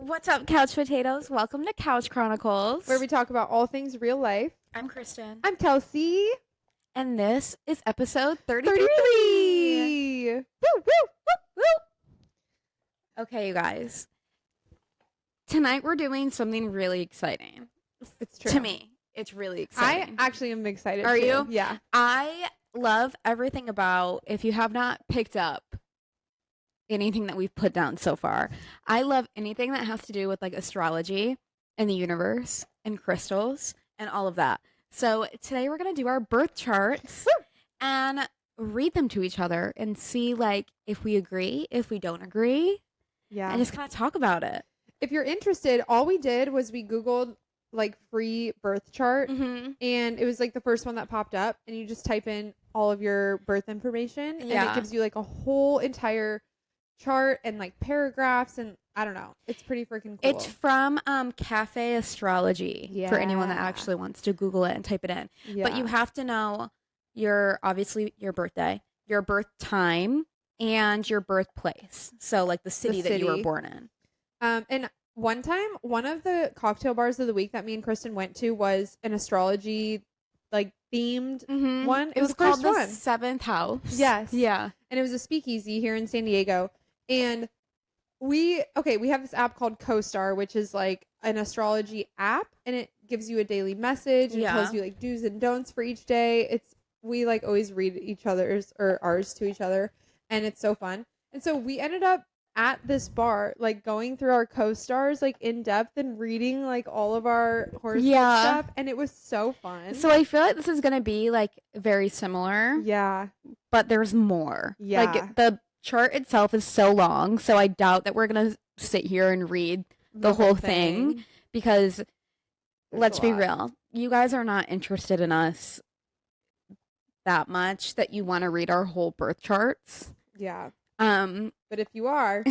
What's up, couch potatoes? Welcome to Kouch Chronicles, where we talk about all things real life. I'm Kristen, I'm Kelsey. and this is episode 33. 33! Woo, woo, woo, woo. Okay, you guys. Tonight we're doing something really exciting. It's true. To me, it's really exciting. I actually am excited Are too. you? Yeah. I love everything about, if you have not picked up anything that we've put down so far, I love anything that has to do with like astrology and the universe and crystals and all of that. So today we're going to do our birth charts and read them to each other and see like if we agree, if we don't agree, Yeah. and just kind of talk about it. If you're interested, all we did was we Googled like free birth chart, Mm-hmm. and it was like the first one that popped up, and you just type in all of your birth information, and it gives you like a whole entire chart and like paragraphs, and I don't know. It's pretty freaking cool. It's from Cafe Astrology for anyone that Yeah. actually wants to Google it and type it in. Yeah. But you have to know obviously your birthday, your birth time, and your birthplace. So like the city that you were born in. And one time, one of the cocktail bars of the week that me and Kristen went to was an astrology like themed one. It was called the Seventh House. Yes. Yeah. And it was a speakeasy here in San Diego. And we have this app called CoStar, which is like an astrology app, and it gives you a daily message and tells you like do's and don'ts for each day. We like always read each other's or ours to each other, and it's so fun. And so we ended up at this bar, like going through our co-stars like in depth and reading like all of our horoscope stuff, and it was so fun. So I feel like this is gonna be like very similar. Yeah. But there's more. Yeah. Like the chart itself is so long, so I doubt that we're gonna sit here and read the whole thing because let's be real, you guys are not interested in us that much that you want to read our whole birth charts. Yeah. But if you are,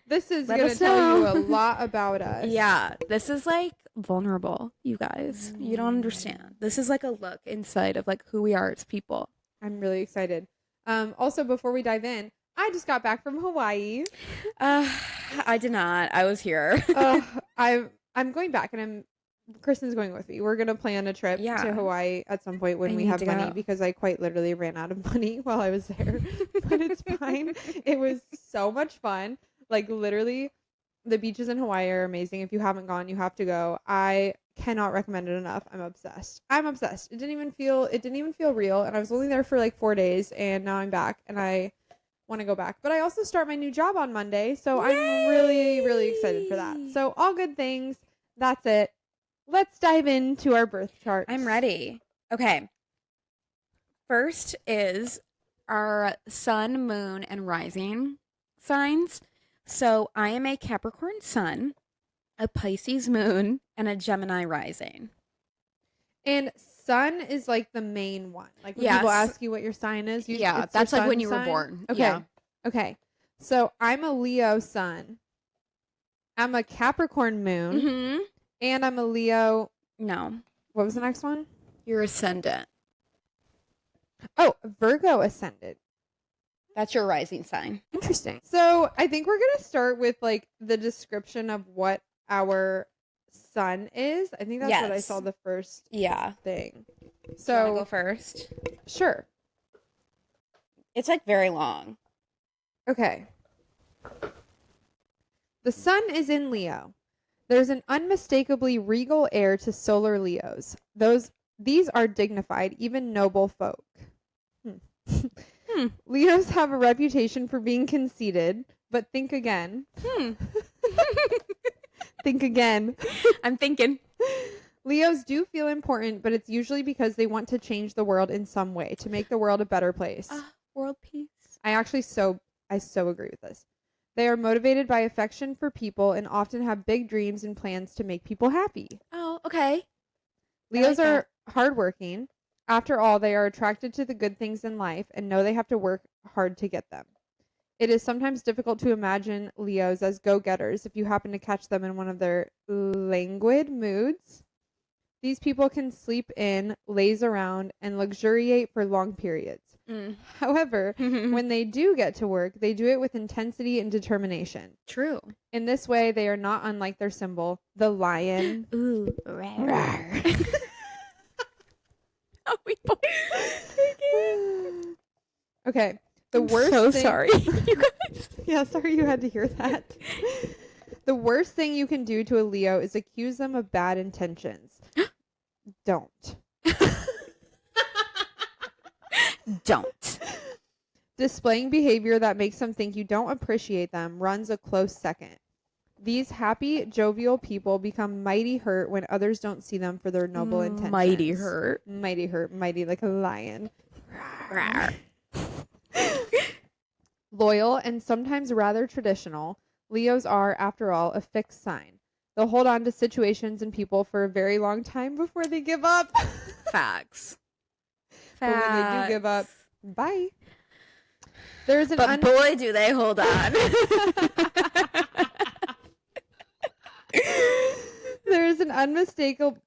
this is going to tell you a lot about us. Yeah, this is like vulnerable, you guys. You don't understand. This is like a look inside of like who we are as people. I'm really excited. Also, before we dive in, I just got back from Hawaii. I did not. I was here. I'm going back, and Kristen's going with me. We're going to plan a trip to Hawaii at some point when we have money, because I quite literally ran out of money while I was there. But it's fine. It was so much fun. Like literally, the beaches in Hawaii are amazing. If you haven't gone, you have to go. I cannot recommend it enough. I'm obsessed. It didn't even feel real. And I was only there for like 4 days, and now I'm back and I want to go back. But I also start my new job on Monday. So I'm really, really excited for that. So all good things. That's it. Let's dive into our birth charts. I'm ready. Okay. First is our sun, moon, and rising signs. So I am a Capricorn sun, a Pisces moon, and a Gemini rising. And sun is like the main one. Like when people ask you what your sign is. That's like when you were born. Okay. Yeah. Okay. So I'm a Leo sun. I'm a Capricorn moon. Mm-hmm. And I'm a Leo. No. What was the next one? Your ascendant. Oh, Virgo ascendant. That's your rising sign. Interesting. So I think we're going to start with like the description of what our sun is. I think that's what I saw the first thing. So you wanna go first? Sure. It's like very long. Okay. The sun is in Leo. There's an unmistakably regal air to solar Leos. These are dignified, even noble folk. Leos have a reputation for being conceited, but think again. Think again. I'm thinking. Leos do feel important, but it's usually because they want to change the world in some way, to make the world a better place. World peace. I so agree with this. They are motivated by affection for people and often have big dreams and plans to make people happy. Oh, okay. Leos are hardworking. After all, they are attracted to the good things in life and know they have to work hard to get them. It is sometimes difficult to imagine Leos as go-getters if you happen to catch them in one of their languid moods. These people can sleep in, laze around, and luxuriate for long periods. However, when they do get to work, they do it with intensity and determination. True. In this way, they are not unlike their symbol, the lion. Ooh. Rawr. Oh, we both. Okay. The I'm worst so thing... sorry. You guys. Yeah, sorry you had to hear that. The worst thing you can do to a Leo is accuse them of bad intentions. Don't. Don't. Displaying behavior that makes them think you don't appreciate them runs a close second. These happy, jovial people become mighty hurt when others don't see them for their noble intentions. Mighty hurt. Mighty hurt. Mighty like a lion. Loyal and sometimes rather traditional, Leos are, after all, a fixed sign. They'll hold on to situations and people for a very long time before they give up. Facts. But when they do give up, bye. But boy, do they hold on. There is an unmistakable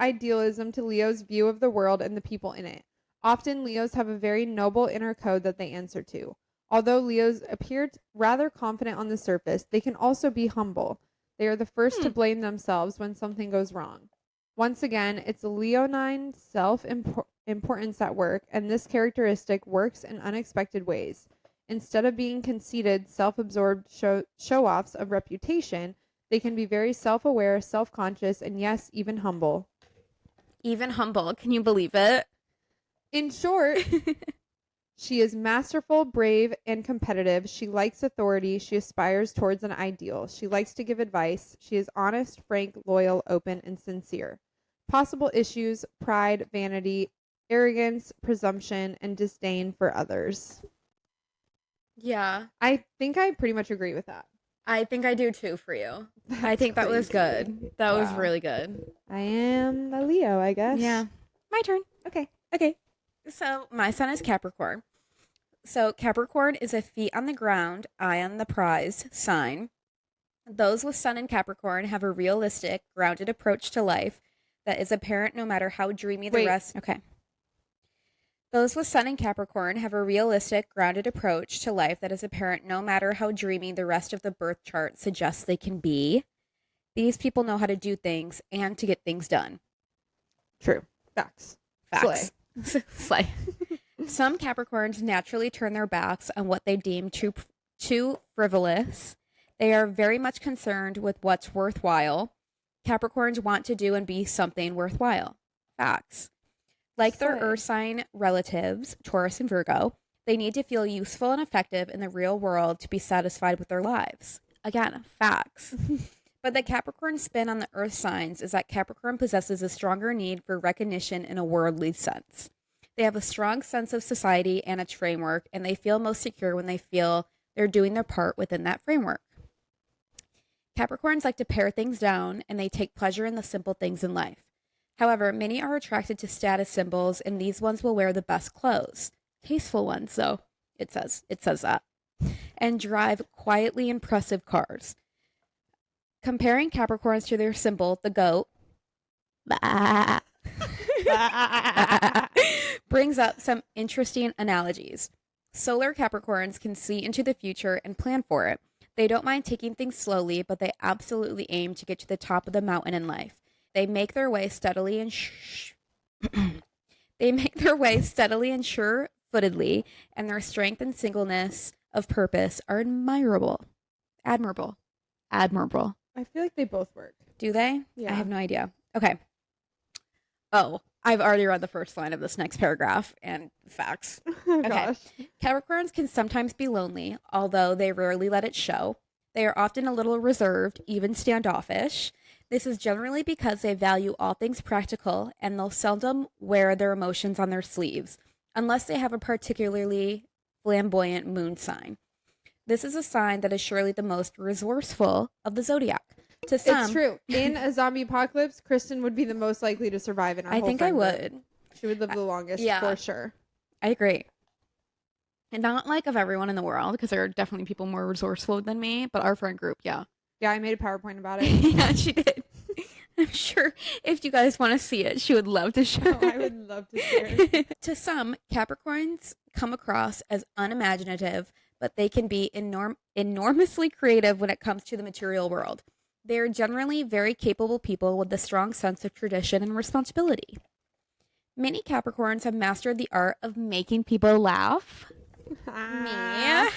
idealism to Leo's view of the world and the people in it. Often, Leos have a very noble inner code that they answer to. Although Leos appear rather confident on the surface, they can also be humble. They are the first to blame themselves when something goes wrong. Once again, it's a Leonine self-importance at work, and this characteristic works in unexpected ways. Instead of being conceited, self-absorbed show-offs of reputation, they can be very self-aware, self-conscious, and yes, even humble. Even humble. Can you believe it? In short, she is masterful, brave, and competitive. She likes authority. She aspires towards an ideal. She likes to give advice. She is honest, frank, loyal, open, and sincere. Possible issues: pride, vanity, arrogance, presumption, and disdain for others. Yeah. I think I pretty much agree with that. I think I do too for you. I think that was good. That was really good. I am a Leo, I guess. Yeah. My turn. Okay. So my sun is Capricorn. So Capricorn is a feet on the ground, eye on the prize sign. Those with sun in Capricorn have a realistic, grounded approach to life that is apparent no matter how dreamy the rest. Okay. Those with sun in Capricorn have a realistic, grounded approach to life that is apparent no matter how dreamy the rest of the birth chart suggests they can be. These people know how to do things and to get things done. True. Facts. Slay. Some Capricorns naturally turn their backs on what they deem too frivolous. They are very much concerned with what's worthwhile. Capricorns want to do and be something worthwhile. Facts. Like their earth sign relatives, Taurus and Virgo, they need to feel useful and effective in the real world to be satisfied with their lives. Again, facts. But the Capricorn spin on the earth signs is that Capricorn possesses a stronger need for recognition in a worldly sense. They have a strong sense of society and its framework, and they feel most secure when they feel they're doing their part within that framework. Capricorns like to pare things down, and they take pleasure in the simple things in life. However, many are attracted to status symbols, and these ones will wear the best clothes. Tasteful ones, though, it says that. And drive quietly impressive cars. Comparing Capricorns to their symbol, the goat, brings up some interesting analogies. Solar Capricorns can see into the future and plan for it. They don't mind taking things slowly, but they absolutely aim to get to the top of the mountain in life. They make their way steadily and sure-footedly, and their strength and singleness of purpose are admirable. Admirable. I feel like they both work. Do they? Yeah. I have no idea. Okay. Oh, I've already read the first line of this next paragraph, and facts. Oh, okay. gosh. Capricorns can sometimes be lonely, although they rarely let it show. They are often a little reserved, even standoffish. This is generally because they value all things practical, and they'll seldom wear their emotions on their sleeves, unless they have a particularly flamboyant moon sign. This is a sign that is surely the most resourceful of the zodiac. To some, it's true. In a zombie apocalypse, Kristen would be the most likely to survive in our whole I think I friend would. group. She would live the longest, for sure. I agree. And not like of everyone in the world, because there are definitely people more resourceful than me, but our friend group, yeah. Yeah, I made a PowerPoint about it. Yeah, she did. I'm sure if you guys want to see it, she would love to share. Oh, I would love to share. To some, Capricorns come across as unimaginative, but they can be enormously creative when it comes to the material world. They are generally very capable people with a strong sense of tradition and responsibility. Many Capricorns have mastered the art of making people laugh. Me.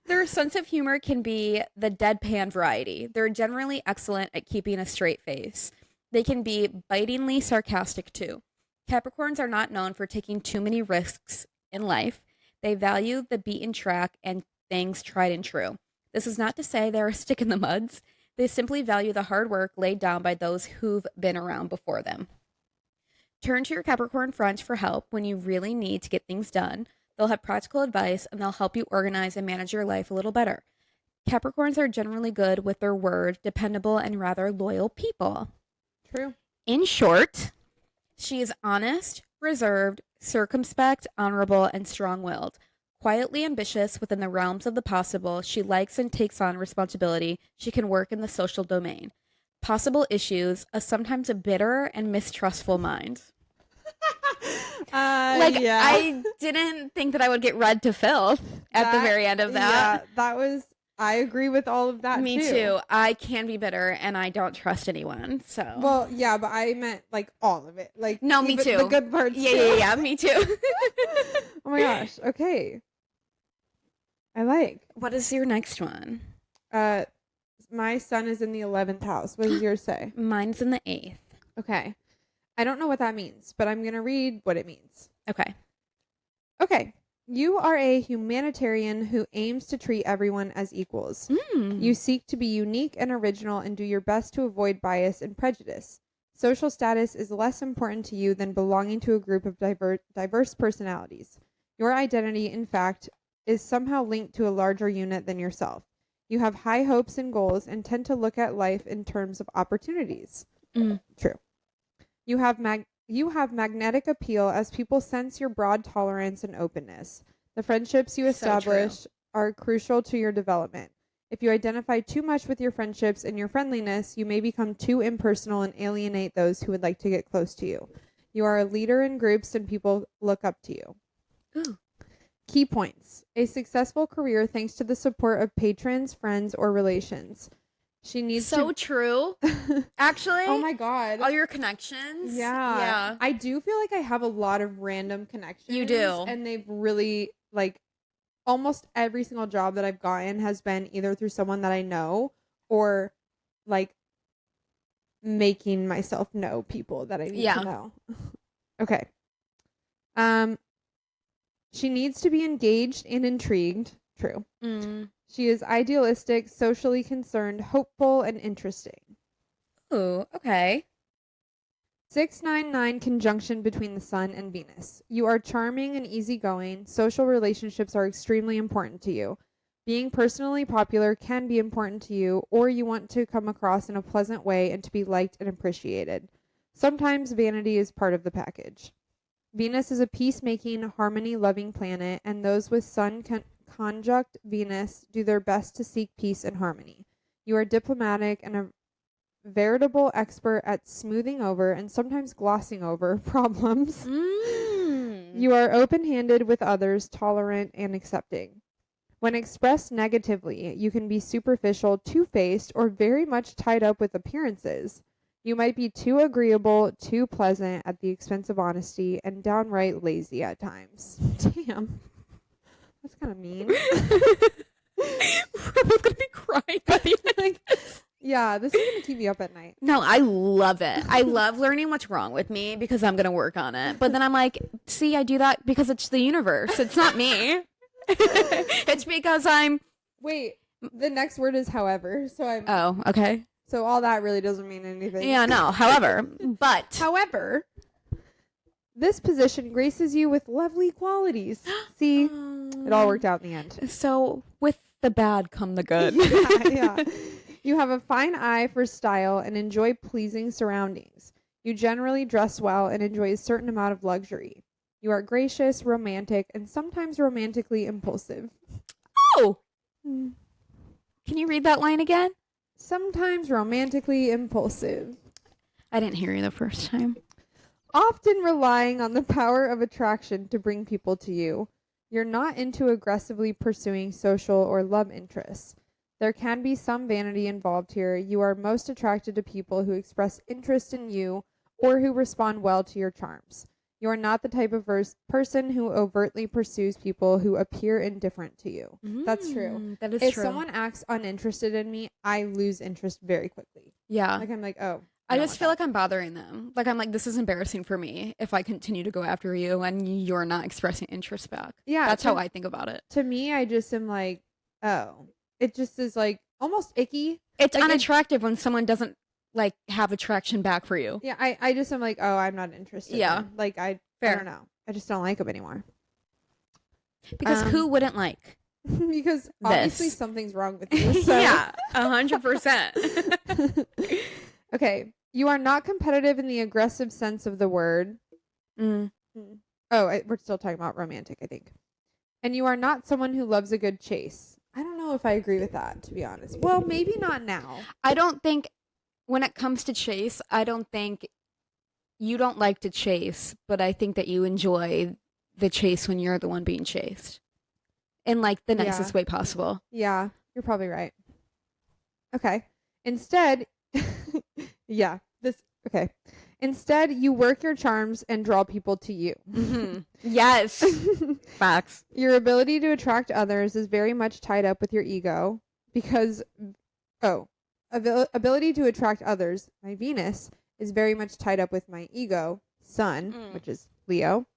Their sense of humor can be the deadpan variety. They're generally excellent at keeping a straight face. They can be bitingly sarcastic too. Capricorns are not known for taking too many risks in life. They value the beaten track and things tried and true. This is not to say they're a stick in the muds. They simply value the hard work laid down by those who've been around before them. Turn to your Capricorn friends for help when you really need to get things done. They'll have practical advice and they'll help you organize and manage your life a little better. Capricorns are generally good with their word, dependable, and rather loyal people. True. In short, she is honest, reserved, circumspect, honorable, and strong-willed. Quietly ambitious within the realms of the possible, she likes and takes on responsibility. She can work in the social domain. Possible issues, a sometimes a bitter and mistrustful mind. Yeah. I didn't think that I would get read to filth at the very end of that. Yeah, that was, I agree with all of that. Me too. I can be bitter and I don't trust anyone. So. Well, yeah, but I meant like all of it. Like, no, me too. The good parts. Yeah, me too. Oh my gosh. Okay. I like. What is your next one? My sun is in the 11th house. What does yours say? Mine's in the 8th. Okay. I don't know what that means, but I'm going to read what it means. Okay. Okay. You are a humanitarian who aims to treat everyone as equals. You seek to be unique and original and do your best to avoid bias and prejudice. Social status is less important to you than belonging to a group of diverse personalities. Your identity, in fact, is somehow linked to a larger unit than yourself. You have high hopes and goals and tend to look at life in terms of opportunities. True. You have magnetic appeal as people sense your broad tolerance and openness. The friendships you establish are crucial to your development. If you identify too much with your friendships and your friendliness, you may become too impersonal and alienate those who would like to get close to you. You are a leader in groups and people look up to you. Ooh. Key points. A successful career thanks to the support of patrons, friends, or relations. She needs true. Actually. Oh my God. All your connections. Yeah. I do feel like I have a lot of random connections. You do. And they've really, like, almost every single job that I've gotten has been either through someone that I know or, like, making myself know people that I need to know. Okay. She needs to be engaged and intrigued. True. She is idealistic, socially concerned, hopeful, and interesting. Ooh, okay. 699 conjunction between the Sun and Venus. You are charming and easygoing. Social relationships are extremely important to you. Being personally popular can be important to you, or you want to come across in a pleasant way and to be liked and appreciated. Sometimes vanity is part of the package. Venus is a peacemaking, harmony-loving planet, and those with Sun conjunct Venus do their best to seek peace and harmony. You are diplomatic and a veritable expert at smoothing over and sometimes glossing over problems. You are open-handed with others, tolerant and accepting. When expressed negatively, you can be superficial, two-faced, or very much tied up with appearances. You might be too agreeable, too pleasant at the expense of honesty, and downright lazy at times. Damn. That's kind of mean. We're both gonna be crying by the end. Like, yeah, this is going to keep me up at night. No, I love it. I love learning what's wrong with me because I'm going to work on it. But then I'm like, see, I do that because it's the universe. It's not me. It's because I'm... Wait, the next word is however. So I'm... Oh, okay. So all that really doesn't mean anything. Yeah, no, however. But... However, this position graces you with lovely qualities. See, it all worked out in the end. So with the bad come the good. Yeah. You have a fine eye for style and enjoy pleasing surroundings. You generally dress well and enjoy a certain amount of luxury. You are gracious, romantic, and sometimes romantically impulsive. Oh! Can you read that line again? Sometimes romantically impulsive. I didn't hear you the first time. Often relying on the power of attraction to bring people to you. You're not into aggressively pursuing social or love interests. There can be some vanity involved here. You are most attracted to people who express interest in you or who respond well to your charms. You are not the type of person who overtly pursues people who appear indifferent to you. That's true. That is if true. someone acts uninterested in me, I lose interest very quickly. Yeah. Like I'm like, oh. I just feel like I'm bothering them. Like I'm like, this is embarrassing for me if I continue to go after you and you're not expressing interest back. Yeah. That's how I think about it. To me, I just am like, oh. It just is like almost icky. It's like unattractive when someone doesn't like have attraction back for you. Yeah, I just am like, oh, I'm not interested. Yeah. In. Like I don't know. I just don't like them anymore. Because who wouldn't like? Because obviously something's wrong with you. So. Yeah, 100%. Okay. You are not competitive in the aggressive sense of the word. Oh, we're still talking about romantic, I think. And you are not someone who loves a good chase. I don't know if I agree with that, to be honest. Well, maybe not now. I don't think when it comes to chase, I don't think you don't like to chase, but I think that you enjoy the chase when you're the one being chased in like the nicest way possible. Yeah, you're probably right. Okay. Instead, Instead, you work your charms and draw people to you. Yes. Facts. Your ability to attract others is very much tied up with your ego because, ability to attract others, my Venus, is very much tied up with my ego, Sun, which is Leo.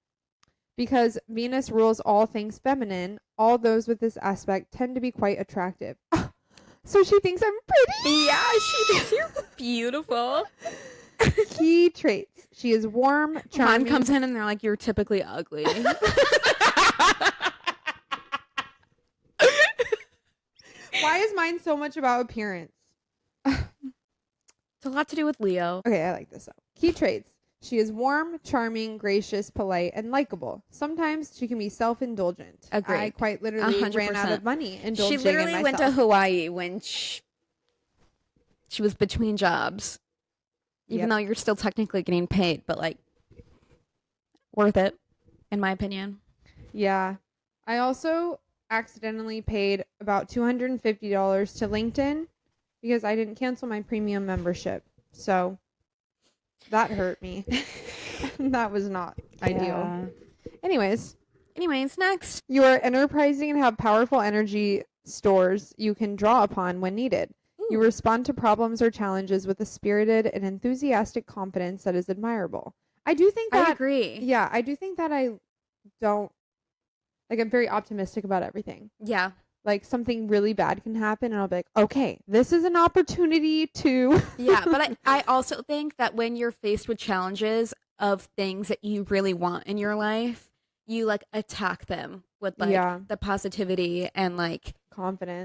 Because Venus rules all things feminine, all those with this aspect tend to be quite attractive. So she thinks I'm pretty. Yeah, she thinks you're beautiful. Key traits. She is warm, charming. Mine comes in and they're like, you're typically ugly. Why is mine so much about appearance? It's a lot to do with Leo. Okay, I like this though. Key traits. She is warm, charming, gracious, polite, and likable. Sometimes she can be self-indulgent. Agreed. I quite literally 100%. ran out of money indulging She literally in went to Hawaii when she was between jobs. Even though you're still technically getting paid, but like worth it, in my opinion. Yeah. I also accidentally paid about $250 to LinkedIn because I didn't cancel my premium membership. So that hurt me. That was not ideal. Anyways, next. You are enterprising and have powerful energy stores you can draw upon when needed. You respond to problems or challenges with a spirited and enthusiastic confidence that is admirable. I do think that... I agree. Yeah, I do think that I don't... Like, I'm very optimistic about everything. Yeah. Like, something really bad can happen, and I'll be like, okay, this is an opportunity to... Yeah, but I also think that when you're faced with challenges of things that you really want in your life, you, like, attack them with, like, the positivity and, like...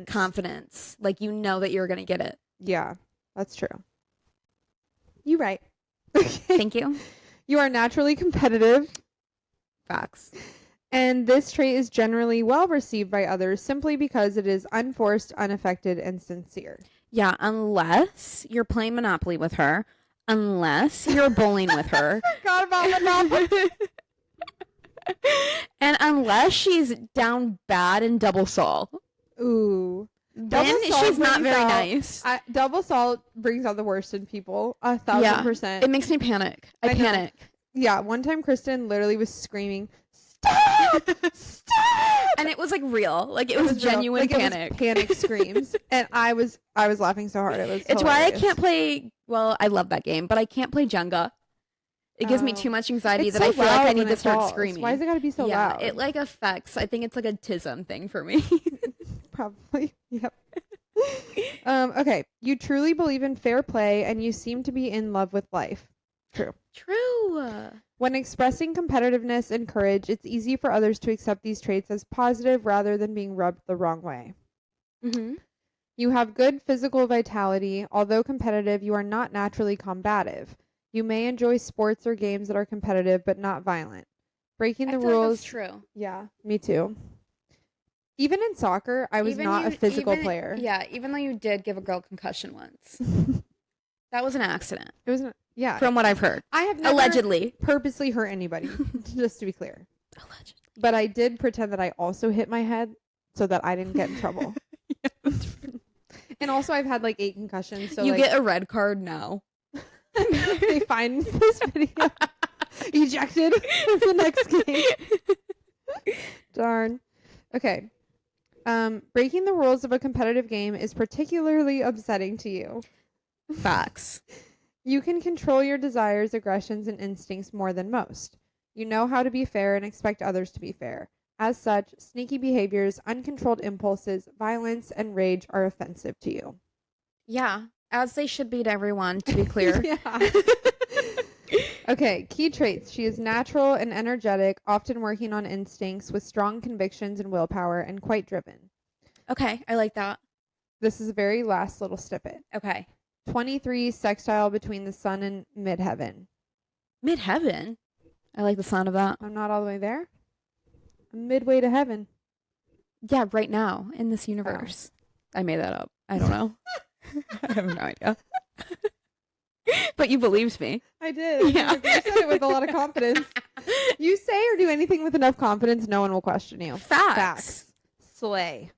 Confidence. Like, you know that you're going to get it. Yeah, that's true. You right. Thank you. You are naturally competitive. Facts. And this trait is generally well received by others simply because it is unforced, unaffected, and sincere. Yeah, unless you're playing Monopoly with her. Unless you're bowling with her. I forgot about Monopoly. And unless she's down bad in double salt. Ooh. Then she's not very nice. Double salt brings out the worst in people. 1,000%. It makes me panic. I panic. Yeah, one time Kristen literally was screaming, "Stop! Stop!" And it was like real. Like it was genuine like, panic. It was panic screams. And I was laughing so hard. It's hilarious. Why I can't play, well, I love that game, but I can't play Jenga. It gives me too much anxiety that I feel like I need to start screaming. Why is it gotta be so loud? It like affects, I think it's like a tism thing for me. Probably. Yep. Okay. You truly believe in fair play and you seem to be in love with life. True. When expressing competitiveness and courage, it's easy for others to accept these traits as positive rather than being rubbed the wrong way. Mm-hmm. You have good physical vitality. Although competitive, you are not naturally combative. You may enjoy sports or games that are competitive but not violent. Breaking the rules. That's true. Yeah, me too. Even in soccer, I was not a physical player. Yeah, even though you did give a girl concussion once. That was an accident. It was yeah. From what I've heard. I have never allegedly purposely hurt anybody, just to be clear. Allegedly. But I did pretend that I also hit my head so that I didn't get in trouble. And also I've had like 8 concussions. So you get a red card now. They find this video ejected from the next game. Darn. Okay. Breaking the rules of a competitive game is particularly upsetting to you. Facts. You can control your desires, aggressions, and instincts more than most. You know how to be fair and expect others to be fair. As such, sneaky behaviors, uncontrolled impulses, violence, and rage are offensive to you. Yeah, as they should be to everyone, to be clear. Yeah. Okay, key traits. She is natural and energetic, often working on instincts with strong convictions and willpower, and quite driven. Okay, I like that. This is the very last little snippet. Okay. 23 sextile between the sun and midheaven. Midheaven? I like the sound of that. I'm not all the way there. I'm midway to heaven. Yeah, right now in this universe. Oh. I made that up. I don't know. I have no idea. But you believed me. I did. Yeah. You said it with a lot of confidence. You say or do anything with enough confidence, no one will question you. Facts. Slay.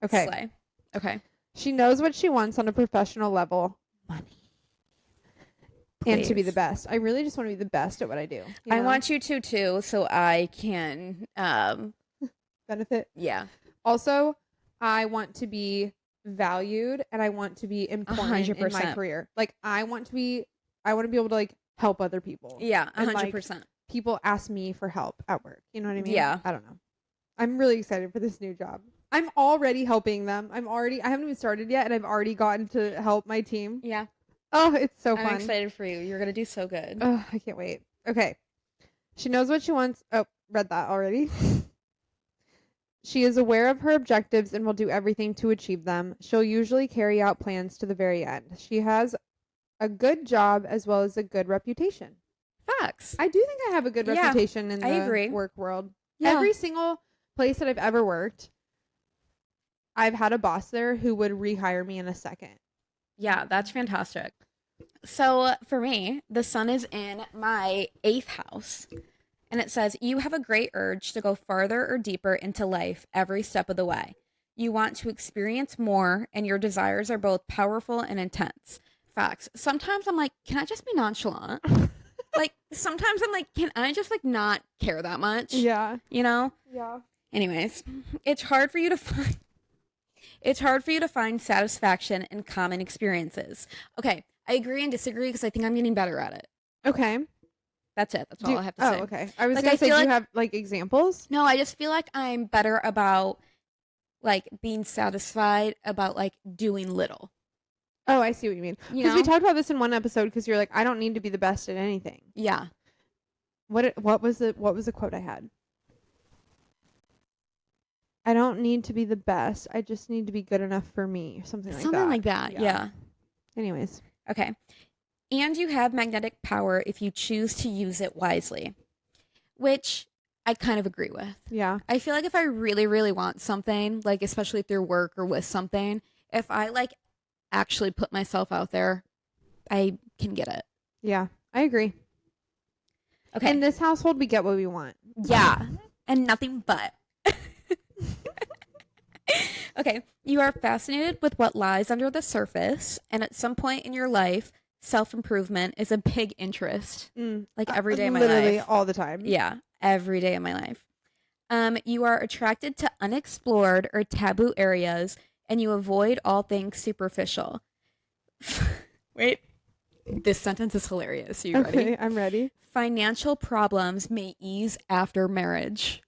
Okay. Slay. Okay. She knows what she wants on a professional level. Money. Please. And to be the best. I really just want to be the best at what I do. I want you to too, so I can benefit. Yeah. Also, I want to be valued and I want to be important 100%. In my career. Like I want to be able to like help other people. Yeah, 100%. Like, people ask me for help at work. You know what I mean? Yeah. I don't know. I'm really excited for this new job. I'm already helping them. I haven't even started yet and I've already gotten to help my team. Yeah. Oh, it's so fun. I'm excited for you. You're going to do so good. Oh, I can't wait. Okay. She knows what she wants. Oh, read that already. She is aware of her objectives and will do everything to achieve them. She'll usually carry out plans to the very end. She has a good job as well as a good reputation. Facts. I do think I have a good reputation in the work world. Yeah. Every single place that I've ever worked, I've had a boss there who would rehire me in a second. Yeah, that's fantastic. So for me, the sun is in my 8th house. And it says, you have a great urge to go farther or deeper into life every step of the way. You want to experience more, and your desires are both powerful and intense. Facts. Sometimes I'm like, can I just be nonchalant? Like, sometimes I'm like, can I just like not care that much? Yeah. You know? Yeah. Anyways, it's hard for you to find satisfaction in common experiences. Okay, I agree and disagree because I think I'm getting better at it. Okay. That's it. That's all I have to say. Oh, okay. I was like, going to say, do you have like examples? No, I just feel like I'm better about like being satisfied about like doing little. Oh, I see what you mean. Because we talked about this in one episode because you're like, I don't need to be the best at anything. Yeah. What was the quote I had? I don't need to be the best. I just need to be good enough for me. Something like that. Yeah. Anyways. Okay. And you have magnetic power if you choose to use it wisely, which I kind of agree with. Yeah. I feel like if I really, really want something, like especially through work or with something, if I like actually put myself out there, I can get it. Yeah, I agree. Okay. In this household, we get what we want. Yeah. And nothing but. Okay. You are fascinated with what lies under the surface. And at some point in your life, self-improvement is a big interest. Like every day of my life. Literally all the time. Yeah. Every day of my life. You are attracted to unexplored or taboo areas, and you avoid all things superficial. Wait. This sentence is hilarious. Are you ready? Okay, I'm ready. Financial problems may ease after marriage.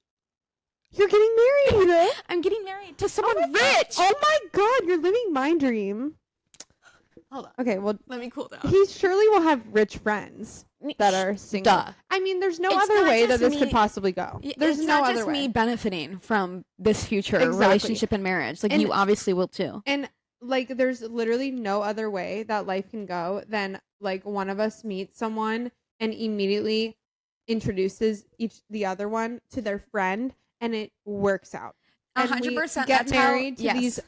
You're getting married, Ida. I'm getting married to someone rich. Oh my God, you're living my dream. Hold on. Okay, well, let me cool down. He surely will have rich friends that are single. Duh. I mean, there's no other way that this could possibly go. There's no other way. It's not just me benefiting from this future relationship and marriage. Like, you obviously will too. And like, there's literally no other way that life can go than like one of us meets someone and immediately introduces the other one to their friend, and it works out. and 100%. get married to these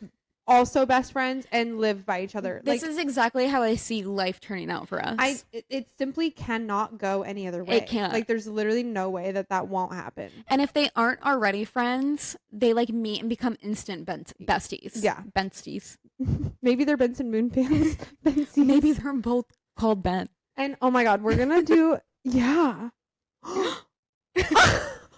also best friends and live by each other. This is exactly how I see life turning out for us. It simply cannot go any other way. It can't. Like, there's literally no way that won't happen. And if they aren't already friends, they like meet and become instant besties. Yeah. Besties. Maybe they're Benson Moon fans. Maybe they're both called Ben. And oh my God, we're gonna do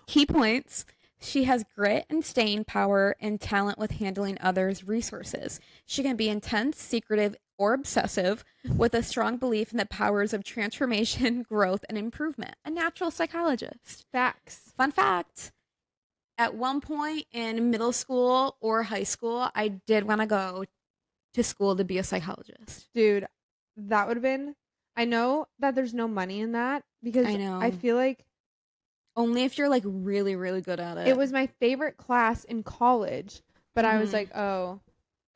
Key points. She has grit and staying power and talent with handling others' resources. She can be intense, secretive, or obsessive with a strong belief in the powers of transformation, growth, and improvement. A natural psychologist. Facts. Fun fact. At one point in middle school or high school, I did want to go to school to be a psychologist. Dude, that would have been... I know that there's no money in that because I feel like only if you're like really, really good at it. It was my favorite class in college, but I was like, oh,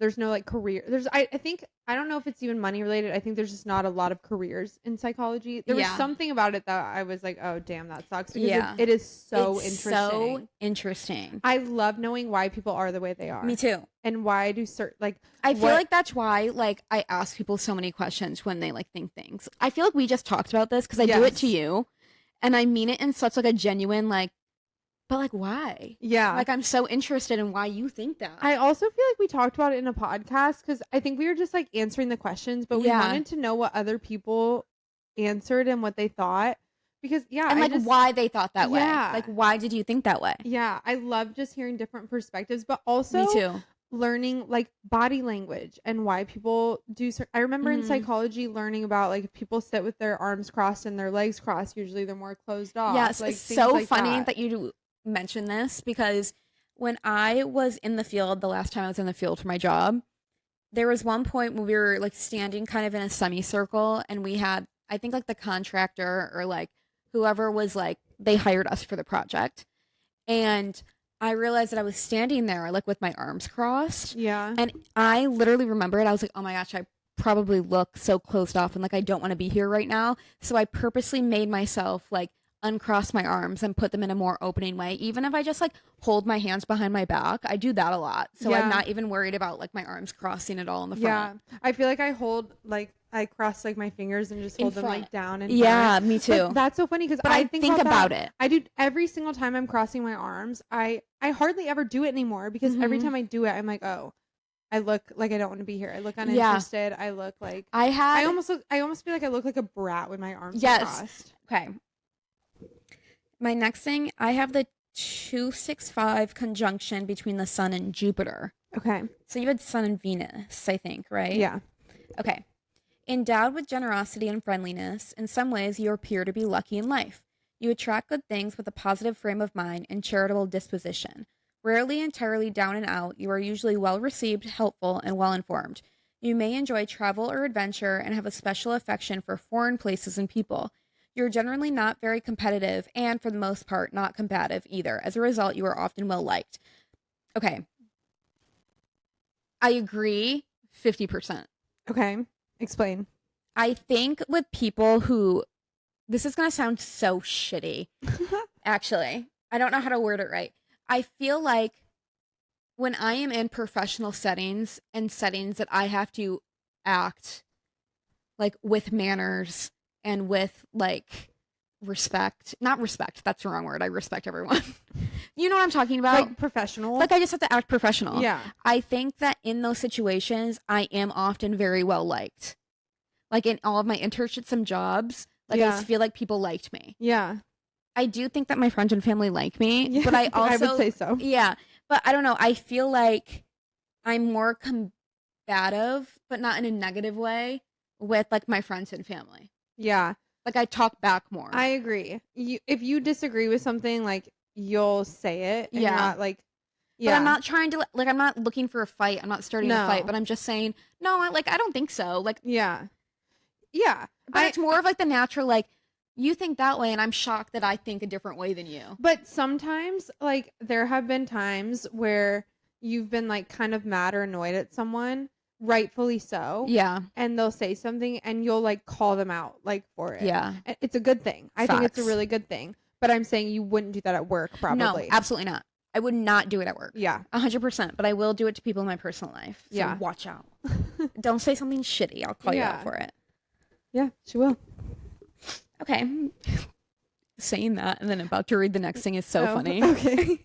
there's no like career. I think, I don't know if it's even money related. I think there's just not a lot of careers in psychology. There was something about it that I was like, oh, damn, that sucks. Because it is so interesting. So interesting. I love knowing why people are the way they are. Me too. And why do certain, like, I feel like that's why, like, I ask people so many questions when they like think things. I feel like we just talked about this because I do it to you. And I mean it in such like a genuine, like, but like, why? Yeah. Like, I'm so interested in why you think that. I also feel like we talked about it in a podcast because I think we were just like answering the questions, but we wanted to know what other people answered and what they thought. Because, and like why they thought that way. Like, why did you think that way? Yeah. I love just hearing different perspectives, but also me too. Learning like body language and why people do I remember in psychology learning about like if people sit with their arms crossed and their legs crossed, usually they're more closed off. Yes, like, it's so like funny that you mention this because when I was in the field, the last time I was in the field for my job, there was one point when we were like standing kind of in a semicircle and we had, I think like the contractor or like whoever was like, they hired us for the project. And I realized that I was standing there like with my arms crossed. Yeah. And I literally remember it. I was like, oh my gosh, I probably look so closed off and like I don't want to be here right now. So I purposely made myself like uncross my arms and put them in a more opening way. Even if I just like hold my hands behind my back, I do that a lot. So I'm not even worried about like my arms crossing at all in the front. Yeah. I feel like I hold like I cross like my fingers and just hold them like down and me too. But that's so funny because I think about it. I do every single time I'm crossing my arms. I hardly ever do it anymore because every time I do it, I'm like, oh, I look like I don't want to be here. I look uninterested. I look like I almost feel like I look like a brat when my arms are crossed. Okay. My next thing, I have the 265 conjunction between the sun and Jupiter. Okay. So you had sun and Venus, I think, right? Yeah. Okay. Endowed with generosity and friendliness, in some ways you appear to be lucky in life. You attract good things with a positive frame of mind and charitable disposition. Rarely entirely down and out, you are usually well received, helpful, and well informed. You may enjoy travel or adventure and have a special affection for foreign places and people. You're generally not very competitive and, for the most part, not combative either. As a result, you are often well liked. Okay. I agree 50%. Okay. Explain. I think with people who, this is going to sound so shitty. Actually, I don't know how to word it right. I feel like when I am in professional settings and settings that I have to act like with manners and with like respect, not respect, that's the wrong word. I respect everyone. You know what I'm talking about? Like professional? Like I just have to act professional. Yeah. I think that in those situations, I am often very well liked. Like in all of my internships and jobs, like I just feel like people liked me. Yeah. I do think that my friends and family like me, but I also... I would say so. Yeah. But I don't know. I feel like I'm more combative, but not in a negative way, with like my friends and family. Yeah. Like I talk back more. I agree. If you disagree with something, like you'll say it. And you're not like, But I'm not trying to like. I'm not looking for a fight. I'm not starting a fight. But I'm just saying, no. I don't think so. Like, yeah. But it's more of like the natural. Like, you think that way, and I'm shocked that I think a different way than you. But sometimes, like, there have been times where you've been like kind of mad or annoyed at someone. Rightfully so. Yeah. And they'll say something and you'll like call them out like for it. Yeah. It's a good thing. I think it's a really good thing. But I'm saying you wouldn't do that at work probably. No, absolutely not. I would not do it at work. Yeah. 100%. But I will do it to people in my personal life. So watch out. Don't say something shitty. I'll call you out for it. Yeah, she will. Okay. Saying that and then about to read the next thing is so funny. Okay.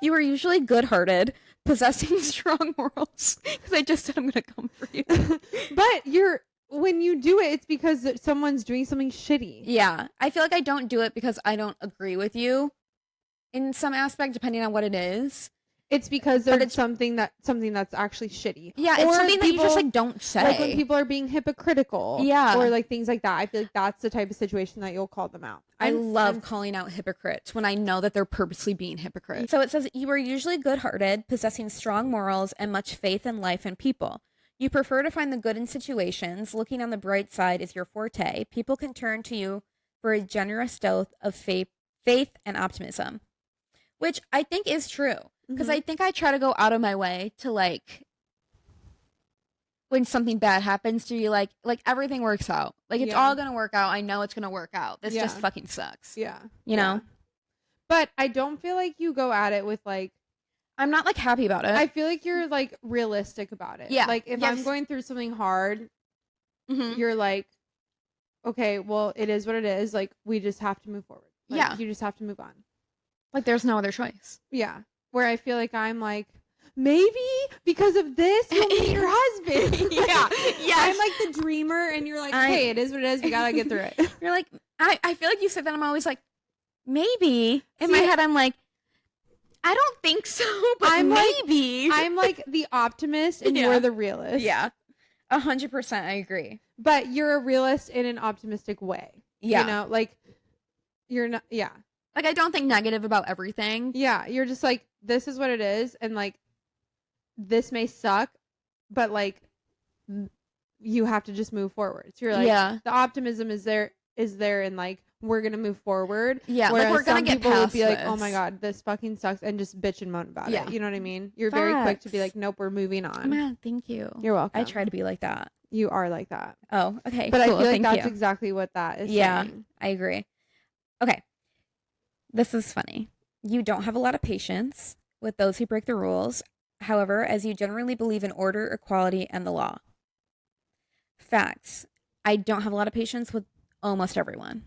You are usually good-hearted, possessing strong morals. Because I just said I'm going to come for you. But when you do it, it's because someone's doing something shitty. Yeah. I feel like I don't do it because I don't agree with you in some aspect, depending on what it is. It's because there's something that's actually shitty. Yeah, it's something that you just like don't say. Like when people are being hypocritical. Yeah. Or like things like that. I feel like that's the type of situation that you'll call them out. I love calling out hypocrites when I know that they're purposely being hypocrites. So it says, you are usually good-hearted, possessing strong morals, and much faith in life and people. You prefer to find the good in situations. Looking on the bright side is your forte. People can turn to you for a generous dose of faith and optimism. Which I think is true. Because I think I try to go out of my way to like, when something bad happens to you, like everything works out. Like it's all going to work out. I know it's going to work out. This just fucking sucks. Yeah. You know? But I don't feel like you go at it with like, I'm not like happy about it. I feel like you're like realistic about it. Yeah. Like if I'm going through something hard, you're like, okay, well, it is what it is. Like we just have to move forward. Like, you just have to move on. Like there's no other choice. Yeah. Where I feel like I'm like, maybe because of this you'll meet your husband. Yeah. I'm like the dreamer and you're like, hey, it is what it is. We gotta get through it. You're like, I feel like you said that. I'm always like, maybe. In my head, I'm like, I don't think so, but maybe. I'm like the optimist and you're the realist. Yeah. 100%. I agree. But you're a realist in an optimistic way. Yeah. You know, like you're not, Like, I don't think negative about everything. Yeah. You're just like, this is what it is. And like, this may suck, but like, you have to just move forward. So you're like, the optimism is there and like, we're going to move forward. Yeah. Whereas like, we're going to get past would be this. like, oh my God, this fucking sucks. And just bitch and moan about it. You know what I mean? You're very quick to be like, nope, we're moving on. Oh, man, thank you. You're welcome. I try to be like that. You are like that. Oh, okay. But cool. I feel like thank that's you. exactly what that is saying. I agree. Okay. This is funny. You don't have a lot of patience with those who break the rules. However, as you generally believe in order, equality, and the law. Facts. I don't have a lot of patience with almost everyone.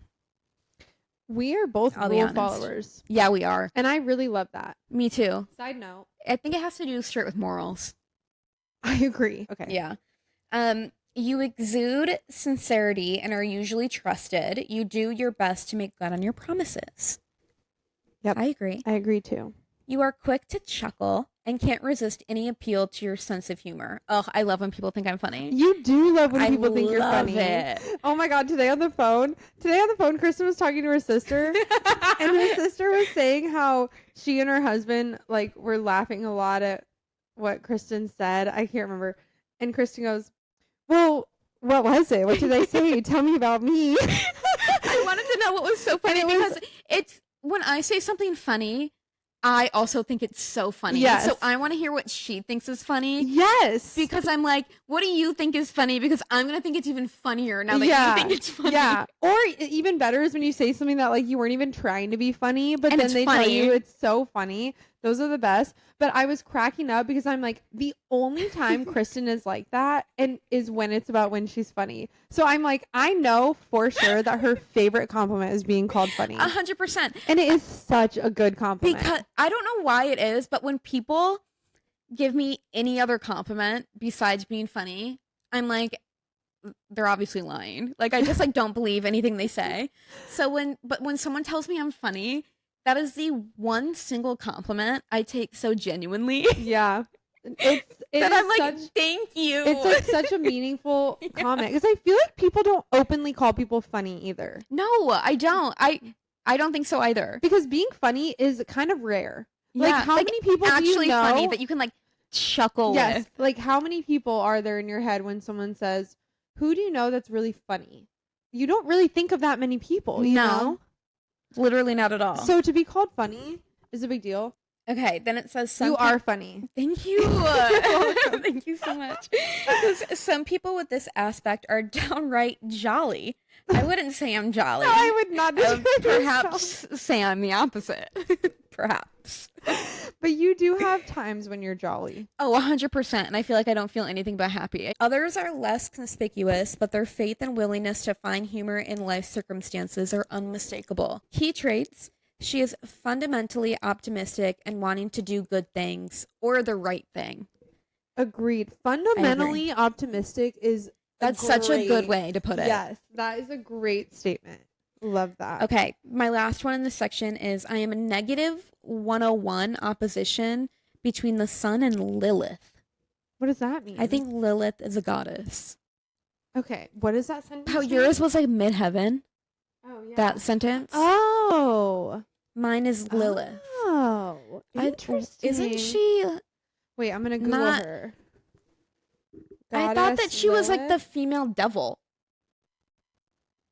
We are both rule followers. Yeah, we are. And I really love that. Me too. Side note. I think it has to do straight with morals. I agree. Okay. Yeah. You exude sincerity and are usually trusted. You do your best to make good on your promises. Yep. I agree. I agree too. You are quick to chuckle and can't resist any appeal to your sense of humor. Oh, I love when people think I'm funny. You do love when people think you're funny. It. Oh my God, today on the phone, Kristen was talking to her sister and her sister was saying how she and her husband like were laughing a lot at what Kristen said. I can't remember. And Kristen goes, well, what was it? What did they say? Tell me about me. I wanted to know what was so funny because it's when I say something funny, I also think it's so funny. Yes. So I want to hear what she thinks is funny. Yes. Because I'm like, what do you think is funny? Because I'm going to think it's even funnier now that you think it's funny. Yeah. Or even better is when you say something that like you weren't even trying to be funny, but and then they tell you it's so funny. Those are the best. But I was cracking up because I'm like, the only time Kristen is like that and is when it's about when she's funny. So I'm like, I know for sure that her favorite compliment is being called funny. 100%. And it is such a good compliment. Because I don't know why it is, but when people give me any other compliment besides being funny, I'm like, they're obviously lying. Like, I just like don't believe anything they say. So when someone tells me I'm funny, that is the one single compliment I take so genuinely. Yeah. That I'm like, thank you. It's like such a meaningful comment because I feel like people don't openly call people funny either. No, I don't. I don't think so either. Because being funny is kind of rare. Yeah, like how many people actually do you know funny that you can like chuckle with? Like how many people are there in your head when someone says, "Who do you know that's really funny?" You don't really think of that many people. You know? Literally not at all. So to be called funny is a big deal. Okay, then it says you are funny. Thank you. Thank you so much. Some people with this aspect are downright jolly. I wouldn't say I'm jolly. No, I would not. Perhaps say I'm the opposite. Perhaps. But you do have times when you're jolly. Oh, 100%. And I feel like I don't feel anything but happy. Others are less conspicuous, but their faith and willingness to find humor in life circumstances are unmistakable. Key traits: she is fundamentally optimistic and wanting to do good things or the right thing. Agreed. Fundamentally optimistic is such a good way to put it. Yes, that is a great statement. Love that. Okay, my last one in this section is I am a negative 101 opposition between the sun and Lilith. What does that mean? I think Lilith is a goddess. Okay, what is that sentence? How yours was like midheaven. Oh, yeah. That sentence. Oh. Mine is Lilith. Oh. Interesting. Isn't she? Wait, I'm going to Google her. I thought that she was like the female devil.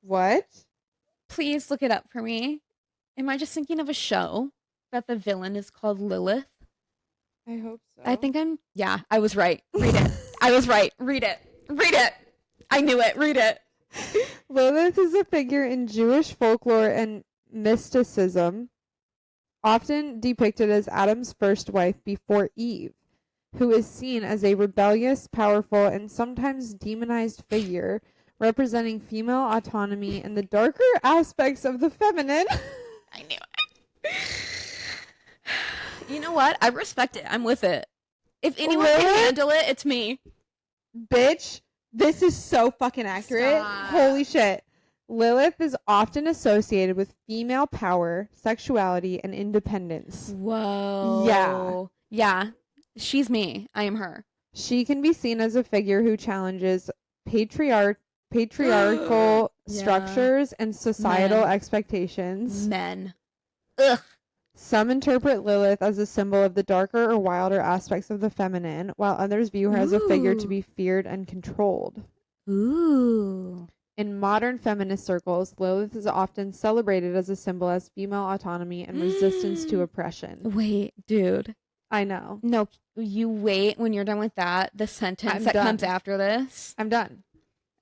What? Please look it up for me. Am I just thinking of a show that the villain is called Lilith? I hope so. I think yeah, I was right. Read it. I was right. Read it. Read it. I knew it. Read it. Lilith is a figure in Jewish folklore and mysticism, often depicted as Adam's first wife before Eve, who is seen as a rebellious, powerful, and sometimes demonized figure representing female autonomy and the darker aspects of the feminine. I knew it. You know what? I respect it. I'm with it. If anyone can handle it, it's me. Bitch, this is so fucking accurate. Stop. Holy shit. Lilith is often associated with female power, sexuality, and independence. Whoa. Yeah. Yeah. She's me. I am her. She can be seen as a figure who challenges patriarchal structures and societal expectations. Men. Ugh. Some interpret Lilith as a symbol of the darker or wilder aspects of the feminine, while others view her as a figure to be feared and controlled. Ooh. In modern feminist circles, Lilith is often celebrated as a symbol as female autonomy and resistance to oppression. Wait, dude. I know. No, you wait when you're done with that. The sentence comes after this. I'm done.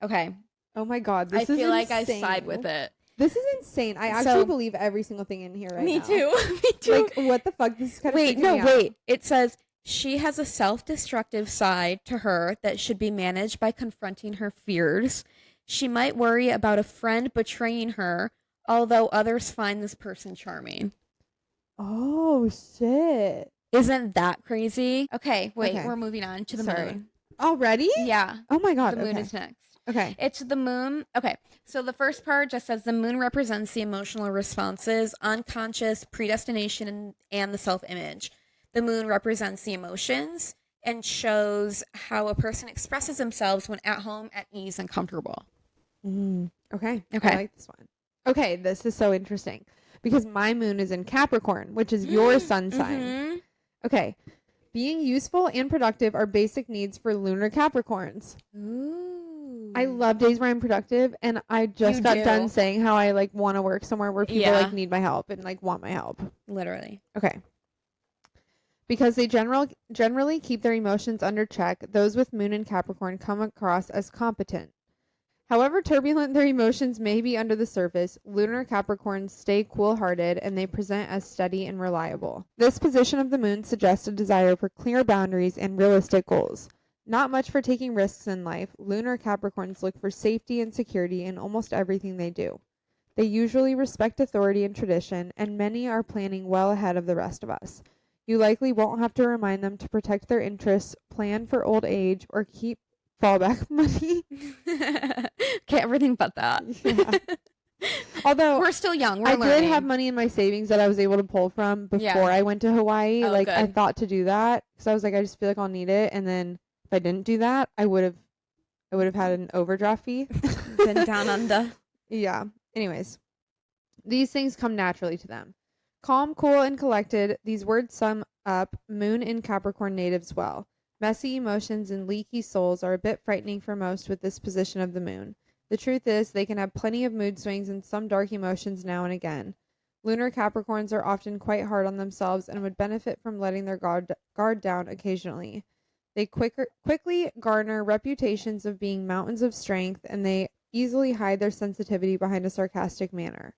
Okay. Oh my God. This I is feel like insane. I side with it. This is insane. I actually believe every single thing in here right now. Me too. Me too. Like, what the fuck? This is kind of wait. It says she has a self-destructive side to her that should be managed by confronting her fears. She might worry about a friend betraying her, although others find this person charming. Oh, shit. Isn't that crazy? Okay, wait. We're moving on to the moon. Already? Yeah. Oh my God. The moon is next. Okay. It's the moon. Okay. So the first part just says the moon represents the emotional responses, unconscious, predestination, and the self-image. The moon represents the emotions and shows how a person expresses themselves when at home, at ease, and comfortable. Okay. I like this one. Okay. This is so interesting because my moon is in Capricorn, which is your sun sign. Okay. Being useful and productive are basic needs for lunar Capricorns. Ooh. I love days where I'm productive, and I just got done saying how I like want to work somewhere where people like need my help and like want my help. Literally. Okay. Because they generally keep their emotions under check, those with moon in Capricorn come across as competent. However turbulent their emotions may be under the surface, lunar Capricorns stay cool-hearted and they present as steady and reliable. This position of the moon suggests a desire for clear boundaries and realistic goals. Not much for taking risks in life, lunar Capricorns look for safety and security in almost everything they do. They usually respect authority and tradition, and many are planning well ahead of the rest of us. You likely won't have to remind them to protect their interests, plan for old age, or keep fallback money. Okay, everything but that. Yeah. Although we're still young, I did have money in my savings that I was able to pull from before I went to Hawaii. Good. I thought to do that because I was like, I just feel like I'll need it. And then if I didn't do that, I would have had an overdraft fee. Been down under. Yeah. Anyways, these things come naturally to them. Calm, cool, and collected. These words sum up Moon in Capricorn natives well. Messy emotions and leaky souls are a bit frightening for most with this position of the moon. The truth is, they can have plenty of mood swings and some dark emotions now and again. Lunar Capricorns are often quite hard on themselves and would benefit from letting their guard down occasionally. They quickly garner reputations of being mountains of strength, and they easily hide their sensitivity behind a sarcastic manner.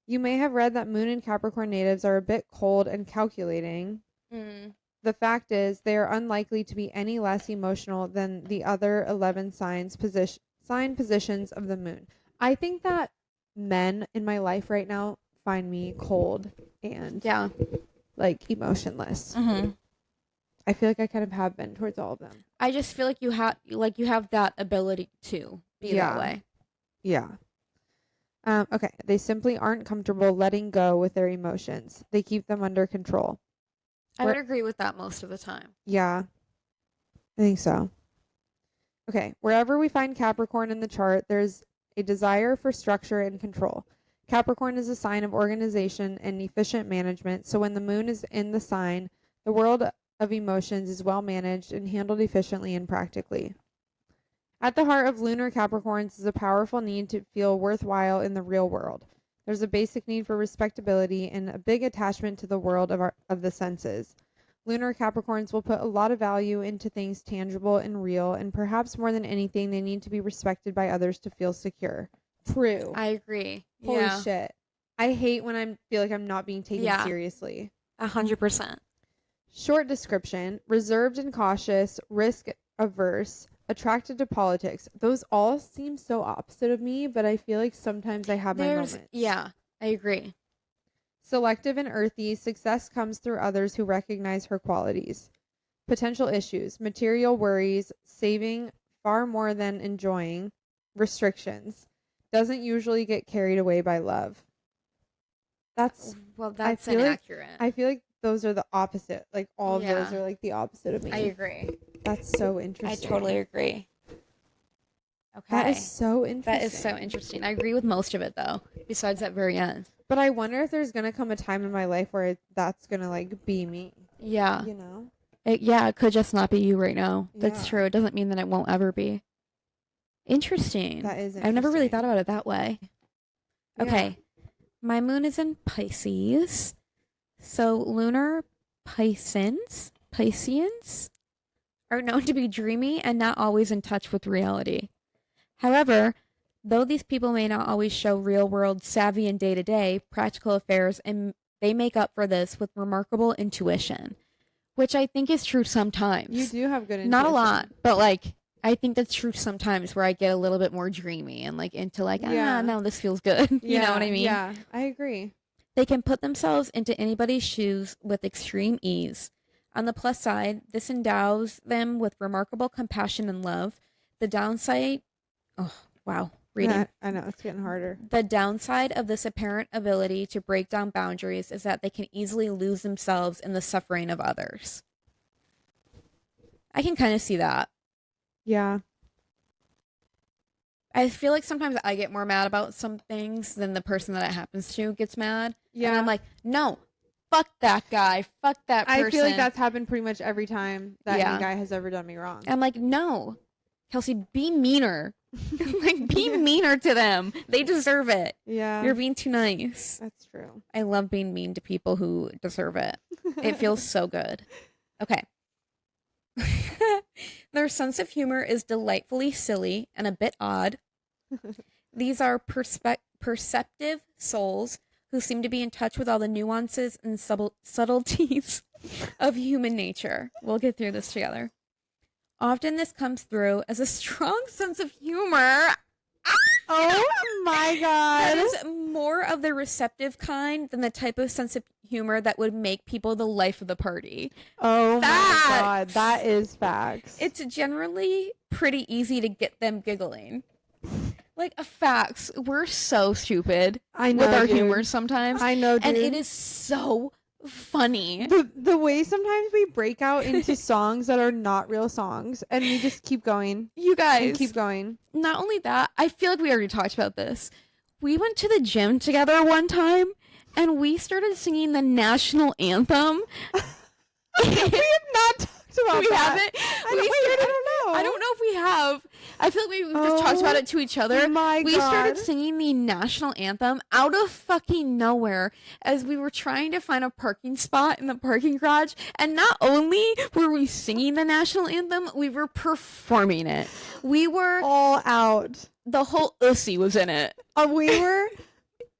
You may have read that Moon and Capricorn natives are a bit cold and calculating. The fact is, they are unlikely to be any less emotional than the other 11 sign positions of the moon. I think that men in my life right now find me cold and like emotionless. I feel like I kind of have been towards all of them. I just feel like you have that ability to be that way. Yeah. Okay. They simply aren't comfortable letting go with their emotions. They keep them under control. I would agree with that most of the time. Yeah. I think so. Okay. Wherever we find Capricorn in the chart, there's a desire for structure and control. Capricorn is a sign of organization and efficient management, so when the moon is in the sign, the world of emotions is well managed and handled efficiently and practically. At the heart of lunar Capricorns is a powerful need to feel worthwhile in the real world. There's a basic need for respectability and a big attachment to the world of the senses. Lunar Capricorns will put a lot of value into things tangible and real, and perhaps more than anything, they need to be respected by others to feel secure. True. I agree. Holy shit. I hate when I feel like I'm not being taken seriously. 100%. Short description: reserved and cautious, risk averse, attracted to politics. Those all seem so opposite of me, but I feel like sometimes I have my moments. Yeah, I agree. Selective and earthy, success comes through others who recognize her qualities. Potential issues: material worries, saving far more than enjoying, restrictions. Doesn't usually get carried away by love. That's inaccurate. I feel like those are the opposite. Like all of those are like the opposite of me. I agree. That's so interesting. I totally agree. Okay. That is so interesting. That is so interesting. I agree with most of it though, besides that very end. But I wonder if there's going to come a time in my life where that's going to like be me. Yeah. You know? It could just not be you right now. That's true. It doesn't mean that it won't ever be. Interesting. That is interesting. I've never really thought about it that way. Okay. Yeah. My moon is in Pisces. So lunar Pisceans are known to be dreamy and not always in touch with reality. However, though these people may not always show real-world savvy in day-to-day practical affairs, and they make up for this with remarkable intuition, which I think is true sometimes. You do have good intuition. Not a lot, but like I think that's true sometimes where I get a little bit more dreamy and like into like, no, this feels good. You know what I mean? Yeah, I agree. They can put themselves into anybody's shoes with extreme ease. On the plus side, this endows them with remarkable compassion and love. The downside, reading. Yeah, I know, it's getting harder. The downside of this apparent ability to break down boundaries is that they can easily lose themselves in the suffering of others. I can kind of see that. Yeah. I feel like sometimes I get more mad about some things than the person that it happens to gets mad. Yeah. And I'm like, no, fuck that guy. Fuck that person. I feel like that's happened pretty much every time that any guy has ever done me wrong. I'm like, no, Kelsey, be meaner. Like, be meaner to them. They deserve it. Yeah. You're being too nice. That's true. I love being mean to people who deserve it. It feels so good. Okay. Their sense of humor is delightfully silly and a bit odd. These are perceptive souls who seem to be in touch with all the nuances and subtleties of human nature. We'll get through this together. Often this comes through as a strong sense of humor. Oh my God. That is more of the receptive kind than the type of sense of humor that would make people the life of the party. Oh my God. That is facts. It's generally pretty easy to get them giggling. Like, facts. We're so stupid with our humor sometimes. I know, dude. And it is so funny. The way sometimes we break out into songs that are not real songs and we just keep going. You guys. Keep going. Not only that, I feel like we already talked about this. We went to the gym together one time and we started singing the national anthem. We have not talked about we that. Haven't. I don't know if we have. I feel like we just talked about it to each other. We started singing the national anthem out of fucking nowhere as we were trying to find a parking spot in the parking garage. And not only were we singing the national anthem, we were performing it. We were all out. The whole Ussy was in it.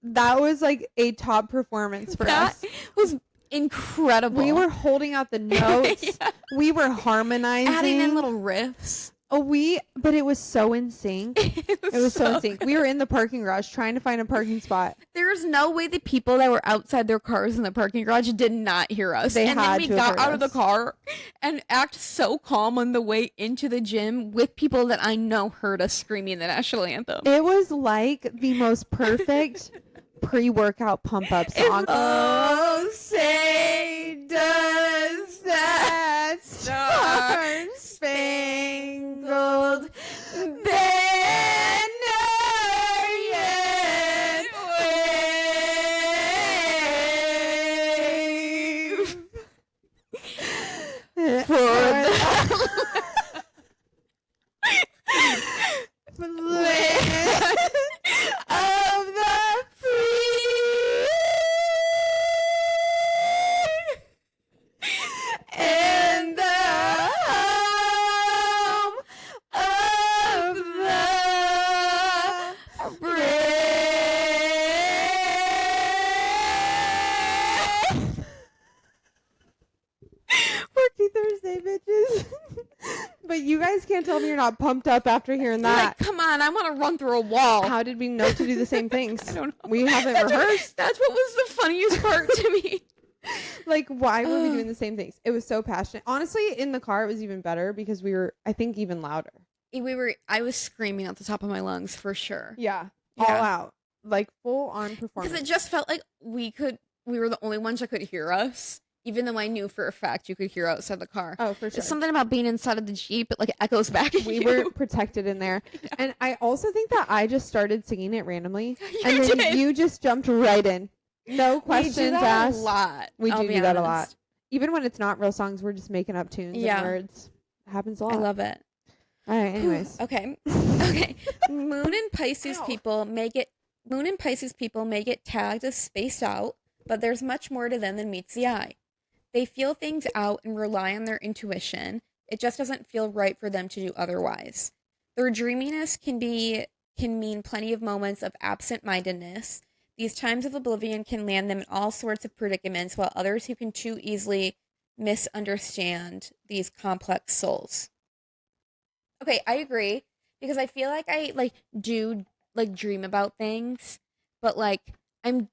That was like a top performance for us. That was incredible. We were holding out the notes. Yeah. We were harmonizing. Adding in little riffs. But it was so in sync. It was so in sync. We were in the parking garage trying to find a parking spot. There's no way the people that were outside their cars in the parking garage did not hear us. And then we got out of the car and act so calm on the way into the gym with people that I know heard us screaming the national anthem. It was like the most perfect pre-workout pump-up song. Oh, say does that star-spangled banner yet wave for the of the free and the home of the brave. Working Thursday, bitches. But you guys can't tell me you're not pumped up after hearing that. Like, come on, I want to run through a wall. How did we know to do the same things? I don't know. We haven't rehearsed. That's what was the funniest part to me. Like, why were we doing the same things? It was so passionate. Honestly, in the car, it was even better because we were, I think, even louder. I was screaming at the top of my lungs for sure. Yeah. All out. Like, full on performance. Because it just felt like we were the only ones that could hear us. Even though I knew for a fact you could hear outside the car. Oh, for sure. It's something about being inside of the Jeep. It like echoes back at you. We were protected in there. Yeah. And I also think that I just started singing it randomly. And then you just jumped right in. No questions asked. A lot. We do that a lot. Even when it's not real songs, we're just making up tunes and words. It happens a lot. I love it. All right, anyways. Okay. Moon and Pisces people may get tagged as spaced out, but there's much more to them than meets the eye. They feel things out and rely on their intuition. It just doesn't feel right for them to do otherwise. Their dreaminess can mean plenty of moments of absent-mindedness. These times of oblivion can land them in all sorts of predicaments, while others who can too easily misunderstand these complex souls. Okay, I agree, because I feel like I do dream about things, but I'm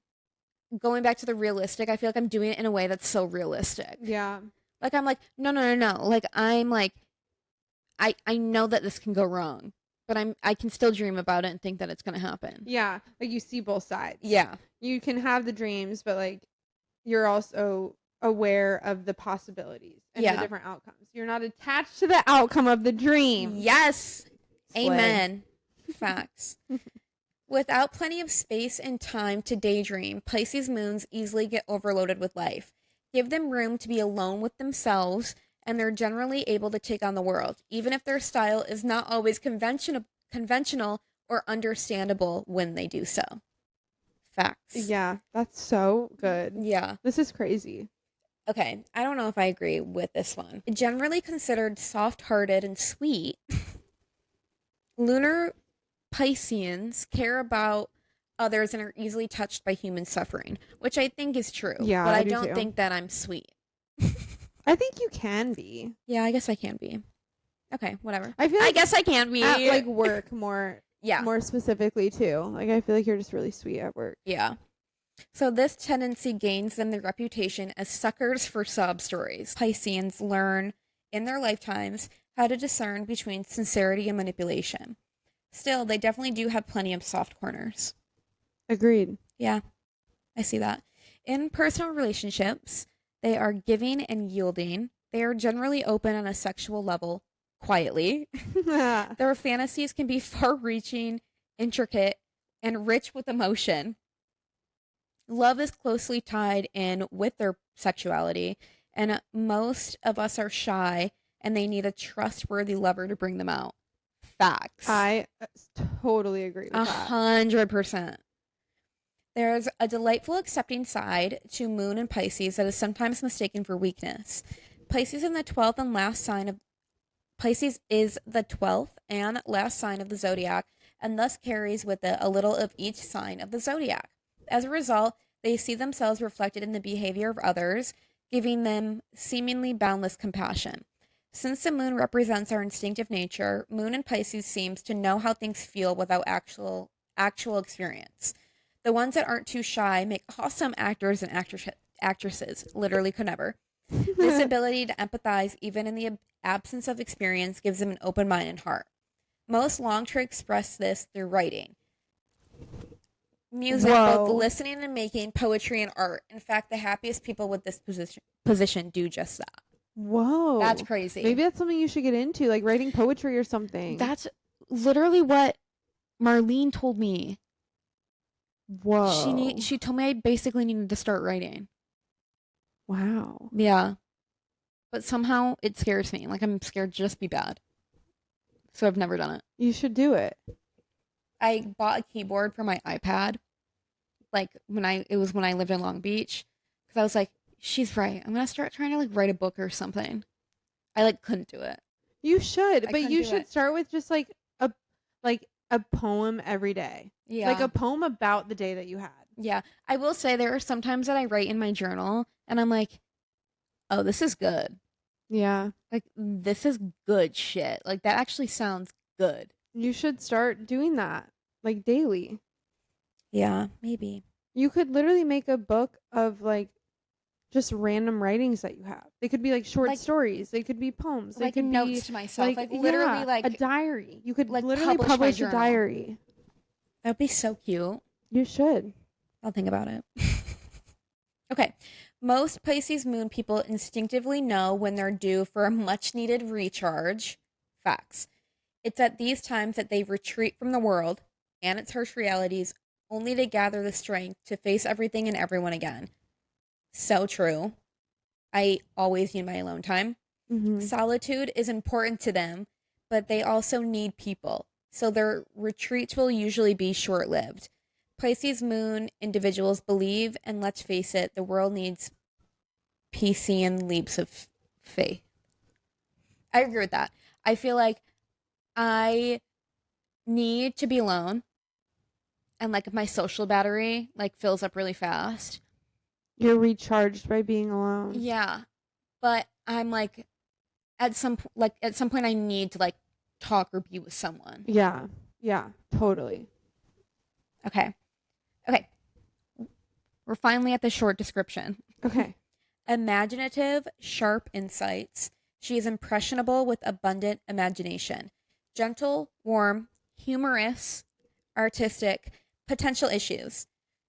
going back to the realistic, I feel like I'm doing it in a way that's so realistic. Yeah. Like, I'm like, no. Like, I'm like, I know that this can go wrong, but I can still dream about it and think that it's going to happen. Yeah. Like, you see both sides. Yeah. You can have the dreams, but, like, you're also aware of the possibilities and the different outcomes. You're not attached to the outcome of the dream. Yes. Slay. Amen. Facts. Without plenty of space and time to daydream, Pisces moons easily get overloaded with life. Give them room to be alone with themselves, and they're generally able to take on the world, even if their style is not always conventional or understandable when they do so. Facts. Yeah, that's so good. Yeah. This is crazy. Okay, I don't know if I agree with this one. Generally considered soft-hearted and sweet, lunar Pisceans care about others and are easily touched by human suffering, which I think is true. Yeah, but I don't think that I'm sweet. I think you can be. Yeah, I guess I can be. Okay, whatever. I guess I can be at like work more. Yeah, more specifically too. Like, I feel like you're just really sweet at work. Yeah. So this tendency gains them the reputation as suckers for sob stories. Pisceans learn in their lifetimes how to discern between sincerity and manipulation. Still, they definitely do have plenty of soft corners. Agreed. Yeah, I see that. In personal relationships, they are giving and yielding. They are generally open on a sexual level, quietly. Their fantasies can be far-reaching, intricate, and rich with emotion. Love is closely tied in with their sexuality, and most of us are shy, and they need a trustworthy lover to bring them out. Facts. I totally agree with that. 100%. There's a delightful, accepting side to Moon and Pisces that is sometimes mistaken for weakness. Pisces is the 12th and last sign of the zodiac, and thus carries with it a little of each sign of the zodiac. As a result, they see themselves reflected in the behavior of others, giving them seemingly boundless compassion. Since the moon represents our instinctive nature, Moon in Pisces seems to know how things feel without actual experience. The ones that aren't too shy make awesome actors and actresses. Literally could never. This ability to empathize, even in the absence of experience, gives them an open mind and heart. Most long to express this through writing, music, both listening and making, poetry and art. In fact, the happiest people with this position do just that. Whoa. That's crazy. Maybe that's something you should get into, like writing poetry or something. That's literally what Marlene told me. Whoa. She told me I basically needed to start writing. Wow. Yeah. But somehow it scares me. Like, I'm scared to just be bad. So I've never done it. You should do it. I bought a keyboard for my iPad. Like, when I lived in Long Beach. Because I was like, she's right. I'm going to start trying to, like, write a book or something. I, like, couldn't do it. You should. But you should start with just, like a poem every day. Yeah. Like a poem about the day that you had. Yeah. I will say there are some times that I write in my journal and I'm like, oh, this is good. Yeah. Like, this is good shit. Like, that actually sounds good. You should start doing that, like, daily. Yeah, maybe. You could literally make a book of, like, just random writings that you have. They could be, like, short stories. They could be poems. They could notes to myself. Like literally, like a diary. You could, like, literally publish a diary. That would be so cute. You should. I'll think about it. Okay. Most Pisces moon people instinctively know when they're due for a much needed recharge. Facts. It's at these times that they retreat from the world and its harsh realities, only to gather the strength to face everything and everyone again. So true. I always need my alone time. Mm-hmm. Solitude is important to them, but they also need people. So their retreats will usually be short-lived. Pisces moon individuals believe, and let's face it, the world needs Piscean leaps of faith. I agree with that. I feel like I need to be alone, and like if my social battery like fills up really fast, you're recharged by being alone. Yeah, but I'm like at some point I need to like talk or be with someone. Yeah, totally. Okay. We're finally at the short description. Okay. Imaginative, sharp insights. She is impressionable with abundant imagination. Gentle, warm, humorous, artistic, potential issues.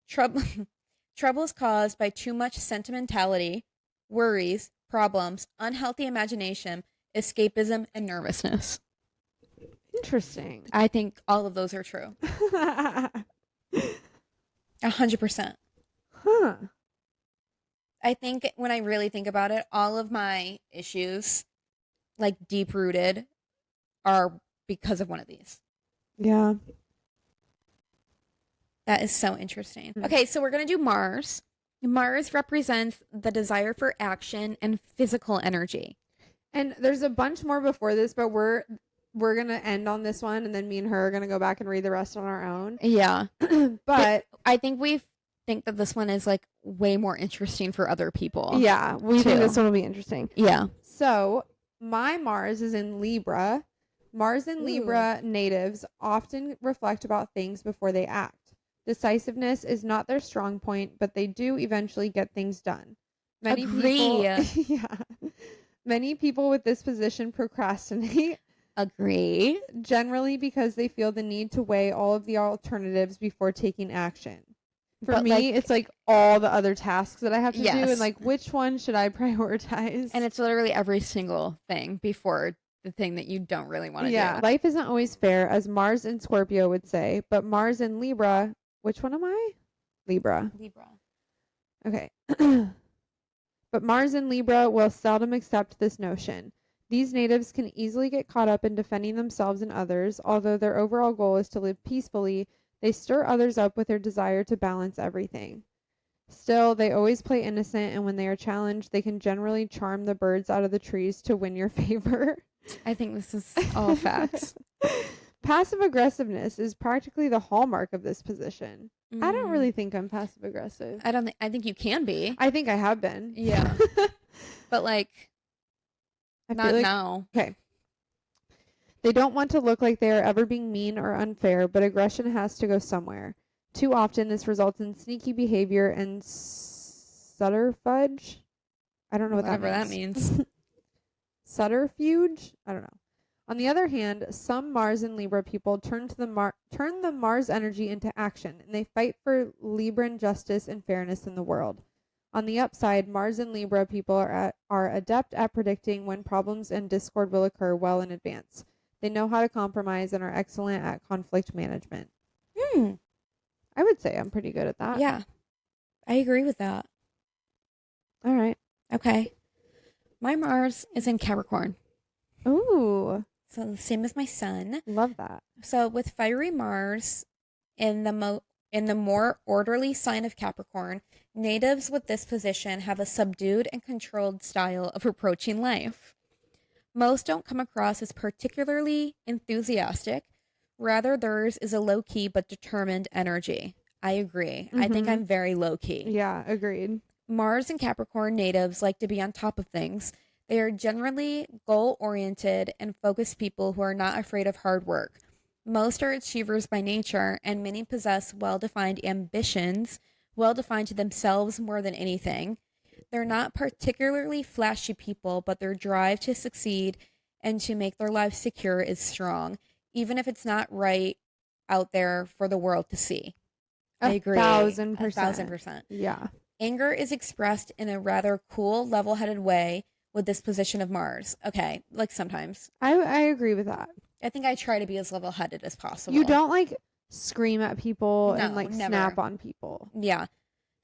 Troubles caused by too much sentimentality, worries, problems, unhealthy imagination, escapism, and nervousness. Interesting. I think all of those are true. 100%. Huh. I think when I really think about it, all of my issues, like deep rooted, are because of one of these. Yeah. That is so interesting. Okay, so we're going to do Mars. Mars represents the desire for action and physical energy. And there's a bunch more before this, but we're going to end on this one, and then me and her are going to go back and read the rest on our own. Yeah. But I think we think that this one is like way more interesting for other people. Yeah, we think this one will be interesting. Yeah. So my Mars is in Libra. Mars and Libra natives often reflect about things before they act. Decisiveness is not their strong point, but they do eventually get things done. Many people with this position procrastinate. Agree. Generally because they feel the need to weigh all of the alternatives before taking action. For me, it's like all the other tasks that I have to do and like which one should I prioritize? And it's literally every single thing before the thing that you don't really want to do. Yeah, life isn't always fair, as Mars in Scorpio would say, but Mars in Libra, which one am I? Libra. Okay. But Mars in Libra will seldom accept this notion. These natives can easily get caught up in defending themselves and others. Although their overall goal is to live peacefully, they stir others up with their desire to balance everything. Still, they always play innocent, and when they are challenged, they can generally charm the birds out of the trees to win your favor. I think this is all facts. Passive aggressiveness is practically the hallmark of this position. I don't really think I'm passive aggressive. I think you can be. I think I have been. Yeah. But like, not like, now. Okay. They don't want to look like they are ever being mean or unfair, but aggression has to go somewhere. Too often, this results in sneaky behavior and subterfuge. I don't know what that means. Subterfuge? I don't know. On the other hand, some Mars and Libra people turn the Mars energy into action, and they fight for Libran justice and fairness in the world. On the upside, Mars and Libra people are adept at predicting when problems and discord will occur well in advance. They know how to compromise and are excellent at conflict management. I would say I'm pretty good at that. Yeah, I agree with that. All right. Okay. My Mars is in Capricorn. Ooh. So the same as my sun. Love that. So with fiery Mars in the more orderly sign of Capricorn, natives with this position have a subdued and controlled style of approaching life. Most don't come across as particularly enthusiastic. Rather, theirs is a low-key but determined energy. I agree. I think I'm very low-key. Yeah, agreed. Mars and Capricorn natives like to be on top of things. They are generally goal-oriented and focused people who are not afraid of hard work. Most are achievers by nature, and many possess well-defined ambitions, well-defined to themselves more than anything. They're not particularly flashy people, but their drive to succeed and to make their lives secure is strong, even if it's not right out there for the world to see. I agree. 1,000%. 1,000%. Yeah. Anger is expressed in a rather cool, level-headed way with this position of Mars. Okay, like sometimes. I agree with that. I think I try to be as level-headed as possible. You don't like scream at people and like never. snap on people. Yeah.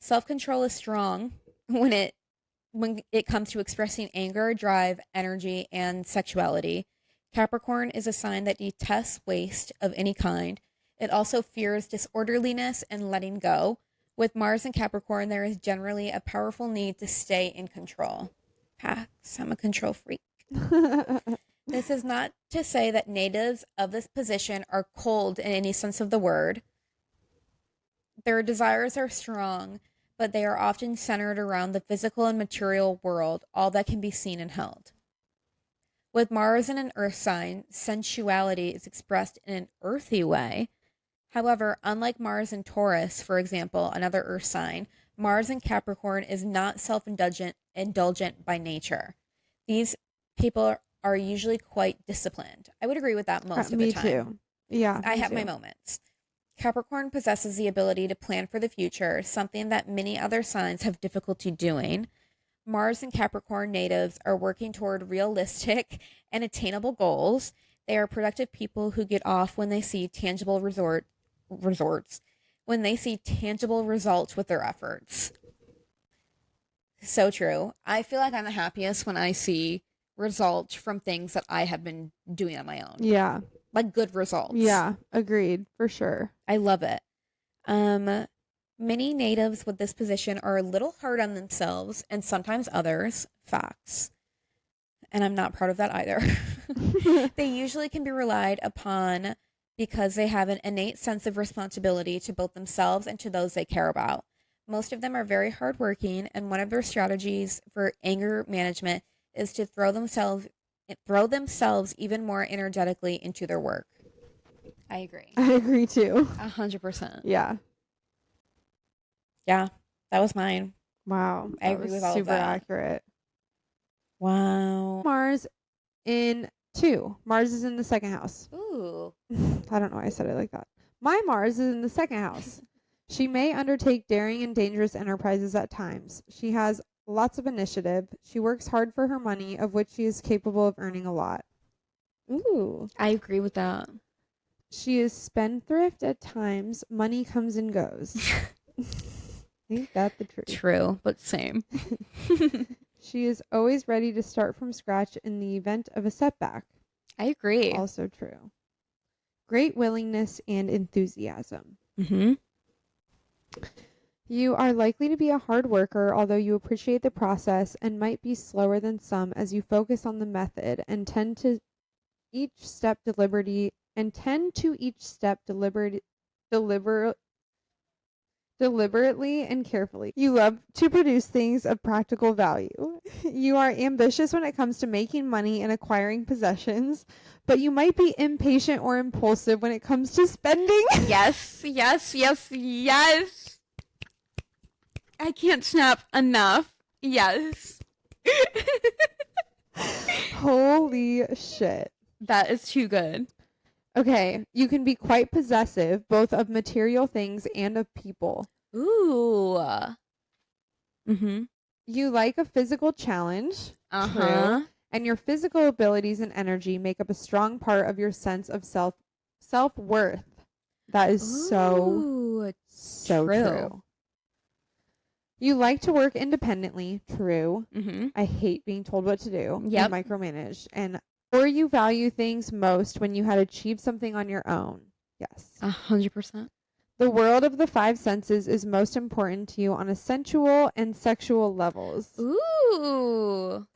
Self-control is strong when it comes to expressing anger, drive, energy, and sexuality. Capricorn is a sign that detests waste of any kind. It also fears disorderliness and letting go. With Mars and Capricorn, there is generally a powerful need to stay in control. Facts. I'm a control freak. This is not to say that natives of this position are cold in any sense of the word. Their desires are strong, but they are often centered around the physical and material world, all that can be seen and held. With Mars in an earth sign, sensuality is expressed in an earthy way. However, unlike Mars in Taurus, for example, another earth sign, Mars in Capricorn is not self-indulgent by nature. These people are usually quite disciplined. I would agree with that most of the time. Me too. Yeah. I have my moments. Capricorn possesses the ability to plan for the future, something that many other signs have difficulty doing. Mars and Capricorn natives are working toward realistic and attainable goals. They are productive people who get off when they see tangible when they see tangible results with their efforts. So true. I feel like I'm the happiest when I see results from things that I have been doing on my own. Yeah. Like good results. Yeah, agreed, for sure. I love it. Many natives with this position are a little hard on themselves and sometimes others. Facts. And I'm not proud of that either. They usually can be relied upon because they have an innate sense of responsibility to both themselves and to those they care about. Most of them are very hardworking, and one of their strategies for anger management is to throw themselves even more energetically into their work. I agree. I agree too. 100%. Yeah. Yeah, that was mine. Wow. I agree with all of super that. accurate. Wow. Mars in 2. Mars is in the second house. Ooh. I don't know why I said it like that. My Mars is in the second house. She may undertake daring and dangerous enterprises at times. She has lots of initiative. She works hard for her money, of which she is capable of earning a lot. Ooh. I agree with that. She is spendthrift at times. Money comes and goes. Ain't that the truth? True, but same. She is always ready to start from scratch in the event of a setback. I agree. Also true. Great willingness and enthusiasm. Mm-hmm. You are likely to be a hard worker, although you appreciate the process and might be slower than some as you focus on the method and tend to each step deliberately and carefully. You love to produce things of practical value. You are ambitious when it comes to making money and acquiring possessions, but you might be impatient or impulsive when it comes to spending. Yes, yes, yes, yes. I can't snap enough. Yes. Holy shit. That is too good. Okay, you can be quite possessive, both of material things and of people. Ooh. Mm-hmm. You like a physical challenge. Uh-huh. True. And your physical abilities and energy make up a strong part of your sense of self-worth. That is so true. You like to work independentely. True. Mm-hmm. I hate being told what to do. Yep. And micromanaged. Or you value things most when you had achieved something on your own. Yes. 100%. The world of the five senses is most important to you on a sensual and sexual levels. Ooh.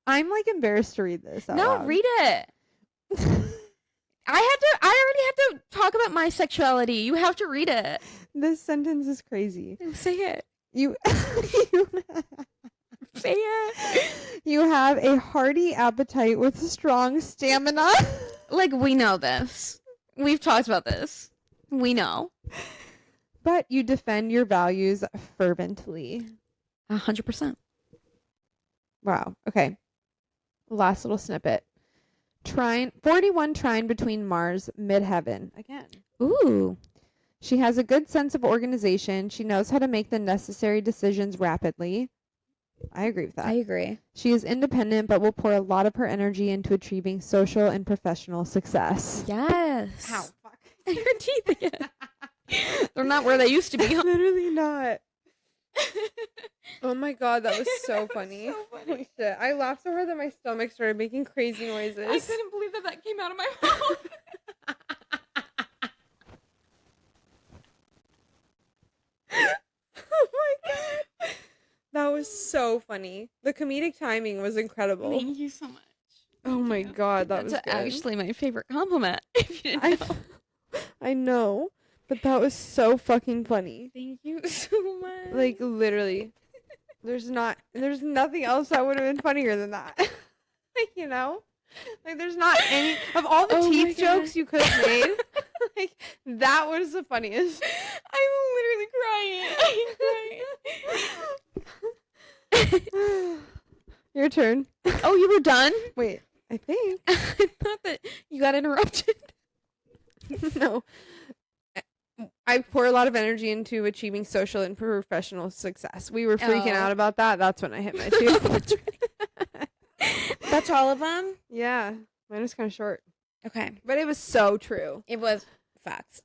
I'm like embarrassed to read this. No, read it. I already had to talk about my sexuality. You have to read it. This sentence is crazy. Say it. You Say it. You have a hearty appetite with strong stamina. Like, we know this. We've talked about this. We know. But you defend your values fervently. 100%. Wow. Okay. Last little snippet. 41 trine between Mars, midheaven. Again. Ooh. She has a good sense of organization. She knows how to make the necessary decisions rapidly. I agree with that. I agree. She is independent, but will pour a lot of her energy into achieving social and professional success. Yes. Ow, fuck. Your teeth again. They're not where they used to be. Literally not. Oh my god, that was so funny. So funny. Holy shit. I laughed so hard that my stomach started making crazy noises. I couldn't believe that came out of my mouth. Oh my god. That was so funny. The comedic timing was incredible. Thank you so much. Oh my god, That's was good. actually my favorite compliment. If you didn't know. I know, but that was so fucking funny. Thank you so much. Like literally, there's nothing else that would have been funnier than that. Like, you know, like there's not any of all the teeth jokes you could have made. Like that was the funniest. I'm literally crying. Your turn. Oh, you were done? Wait, I think. I thought that you got interrupted. No. I pour a lot of energy into achieving social and professional success. We were freaking out about that. That's when I hit my tooth. That's right. That's all of them? Yeah. Mine was kind of short. Okay. But it was so true. It was facts.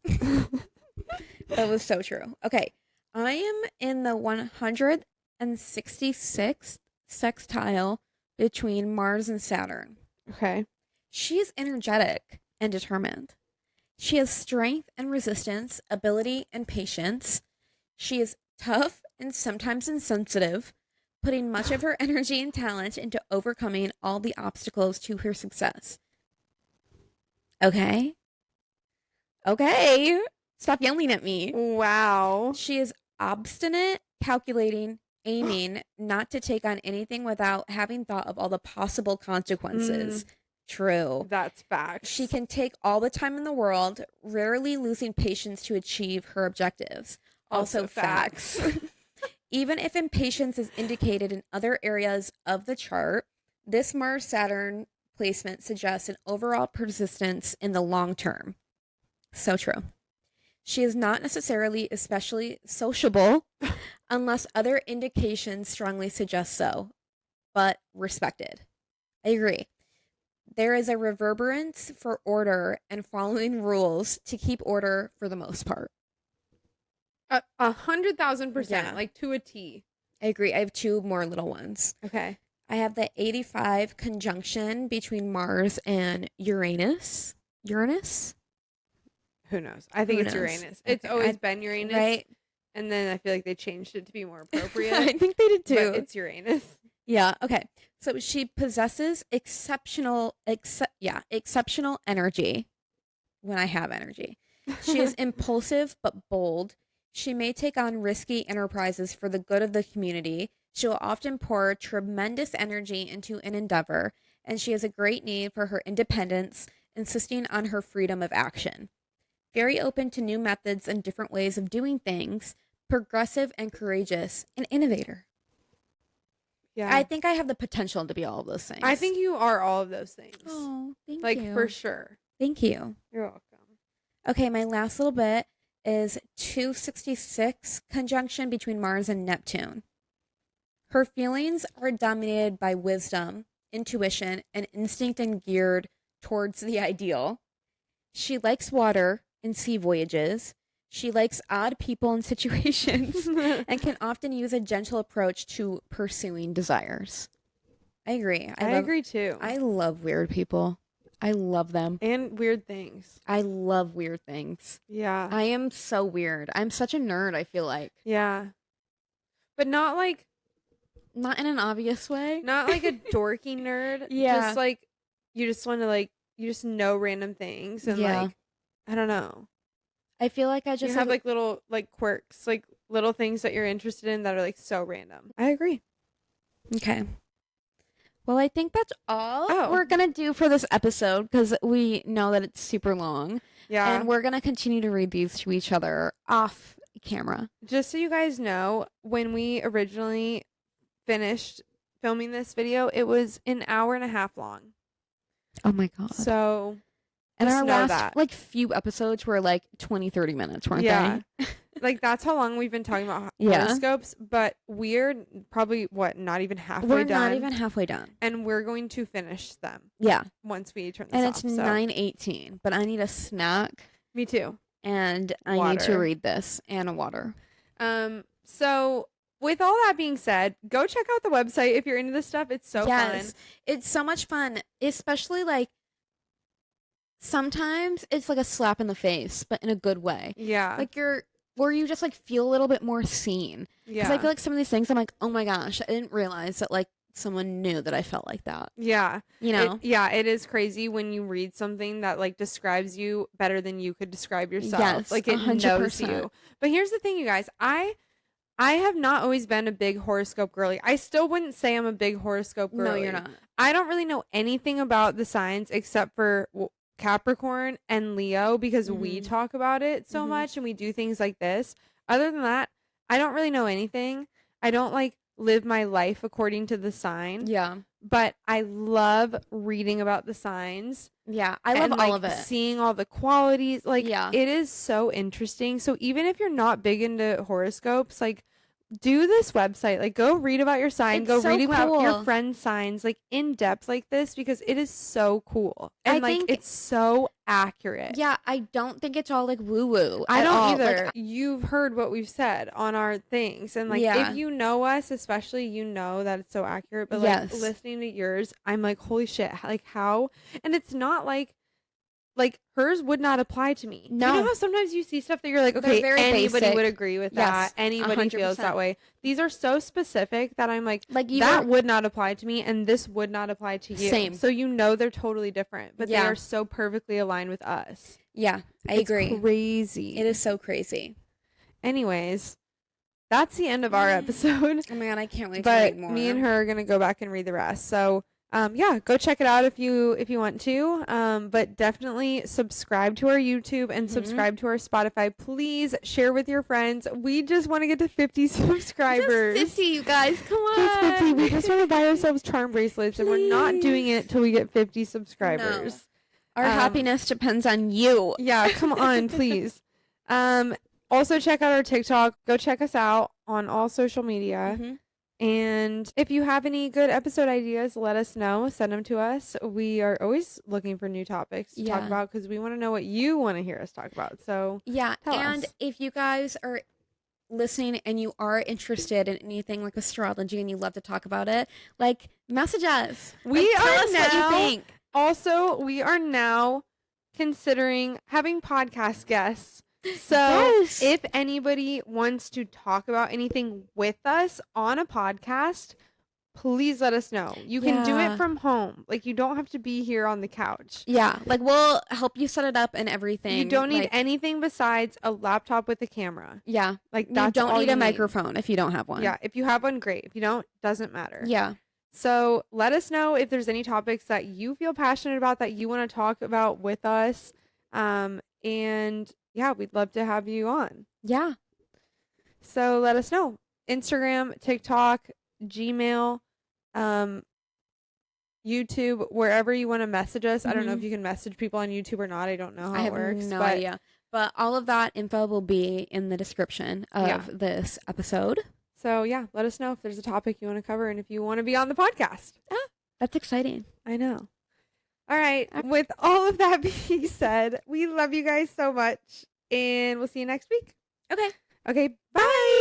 That was so true. Okay. I am in the 166th sextile between Mars and Saturn. Okay. She is energetic and determined. She has strength and resistance, ability and patience. She is tough and sometimes insensitive, putting much of her energy and talent into overcoming all the obstacles to her success. Okay. Okay. Stop yelling at me. Wow. She is obstinate, calculating, aiming not to take on anything without having thought of all the possible consequences. True. That's facts. She can take all the time in the world, rarely losing patience to achieve her objectives. Also facts. Even if impatience is indicated in other areas of the chart, this Mars-Saturn placement suggests an overall persistence in the long term. So true. She is not necessarily especially sociable unless other indications strongly suggest so, but respected. I agree. There is a reverberance for order and following rules to keep order for the most part. 100,000%, Yeah. like to a T. I agree. I have two more little ones. Okay. I have the 85 conjunction between Mars and Uranus. Uranus? Who knows? I think it's Uranus. It's always been Uranus. Right. And then I feel like they changed it to be more appropriate. I think they did too. But it's Uranus. Yeah. Okay. So she possesses exceptional energy when I have energy. She is impulsive but bold. She may take on risky enterprises for the good of the community. She will often pour tremendous energy into an endeavor, and she has a great need for her independence, insisting on her freedom of action. Very open to new methods and different ways of doing things, progressive and courageous, an innovator. Yeah. I think I have the potential to be all of those things. I think you are all of those things. Oh, thank you. Like, for sure. Thank you. You're welcome. Okay, my last little bit is 266 conjunction between Mars and Neptune. Her feelings are dominated by wisdom, intuition, and instinct and geared towards the ideal. She likes water and sea voyages. She likes odd people and situations and can often use a gentle approach to pursuing desires. I agree. I agree too. I love weird people. I love them. And weird things. I love weird things. Yeah. I am so weird. I'm such a nerd, I feel like. Yeah. But not in an obvious way. Not like a dorky nerd. Yeah. Just like, you just want to you just know random things. And I don't know. I feel like I just have little quirks, little things that you're interested in that are so random. I agree. Okay. Well, I think that's all we're going to do for this episode because we know that it's super long. Yeah. And we're going to continue to read these to each other off camera. Just so you guys know, when we originally finished filming this video, it was an hour and a half long. Oh my God. So... And our last few episodes were 20, 30 minutes, weren't they? That's how long we've been talking about horoscopes. But we're probably not even halfway done. We're not even halfway done. And we're going to finish them. Yeah. Once we turn this off. And it's 9:18. But I need a snack. Me too. And I need to read this and a water. So with all that being said, go check out the website if you're into this stuff. It's so fun. It's so much fun, especially sometimes it's a slap in the face, but in a good way. Yeah. Where you just feel a little bit more seen. Yeah. Because I feel some of these things I'm oh my gosh, I didn't realize that someone knew that I felt like that. Yeah. You know? It is crazy when you read something that describes you better than you could describe yourself. Yes, it 100%. knows you. But here's the thing, you guys. I have not always been a big horoscope girly. I still wouldn't say I'm a big horoscope girly. No, you're not. I don't really know anything about the signs except for Capricorn and Leo because we talk about it so much and we do things like this. Other than that, I don't really know anything. I don't live my life according to the sign. Yeah. But I love reading about the signs. Yeah, I love all of it. Seeing all the qualities. It is so interesting. So even if you're not big into horoscopes, do this website. Go read about your sign. It's go so read about cool. your friends' signs in depth like this because it is so cool. And I think it's so accurate. Yeah, I don't think it's all woo-woo. I don't either. You've heard what we've said on our things. And if you know us, especially, you know that it's so accurate. But listening to yours, I'm holy shit. How? And it's not hers would not apply to me. No. You know how sometimes you see stuff that you're okay, anybody basic. would agree with that. Anybody 100%. Feels that way. These are so specific that I'm that would not apply to me and this would not apply to you. Same. So they're totally different, but they are so perfectly aligned with us. Yeah, I agree. It's crazy. It is so crazy. Anyways, that's the end of our episode. Oh my God, I can't wait to read more. Me and her are going to go back and read the rest. So go check it out if you want to. But definitely subscribe to our YouTube and subscribe to our Spotify. Please share with your friends. We just want to get to 50 subscribers. Just 50, you guys. Come on. Just 50. We just want to buy ourselves charm bracelets, and we're not doing it till we get 50 subscribers. No. Our happiness depends on you. Yeah, come on, please. Also check out our TikTok. Go check us out on all social media. And if you have any good episode ideas, let us know. Send them to us. We are always looking for new topics to talk about because we want to know what you want to hear us talk about. So and if you guys are listening and you are interested in anything like astrology and you love to talk about it, like message us. Tell us what you think. Also, we are now considering having podcast guests. So Yes. if anybody wants to talk about anything with us on a podcast, please let us know. You can do it from home. Like, you don't have to be here on the couch. Yeah. Like, we'll help you set it up and everything. You don't need anything besides a laptop with a camera. Yeah. Like, that's you don't all need you a microphone if you don't have one. Yeah. If you have one, great. If you don't, doesn't matter. Yeah. So let us know if there's any topics that you feel passionate about that you want to talk about with us. And yeah, we'd love to have you on. Yeah. So let us know. Instagram, TikTok, Gmail, YouTube, wherever you want to message us. I don't know if you can message people on YouTube or not. I don't know how it works. I have no idea. But all of that info will be in the description of this episode. So yeah, let us know if there's a topic you want to cover and if you want to be on the podcast. That's exciting. I know. All right. With all of that being said, we love you guys so much and we'll see you next week. Okay. Okay. Bye.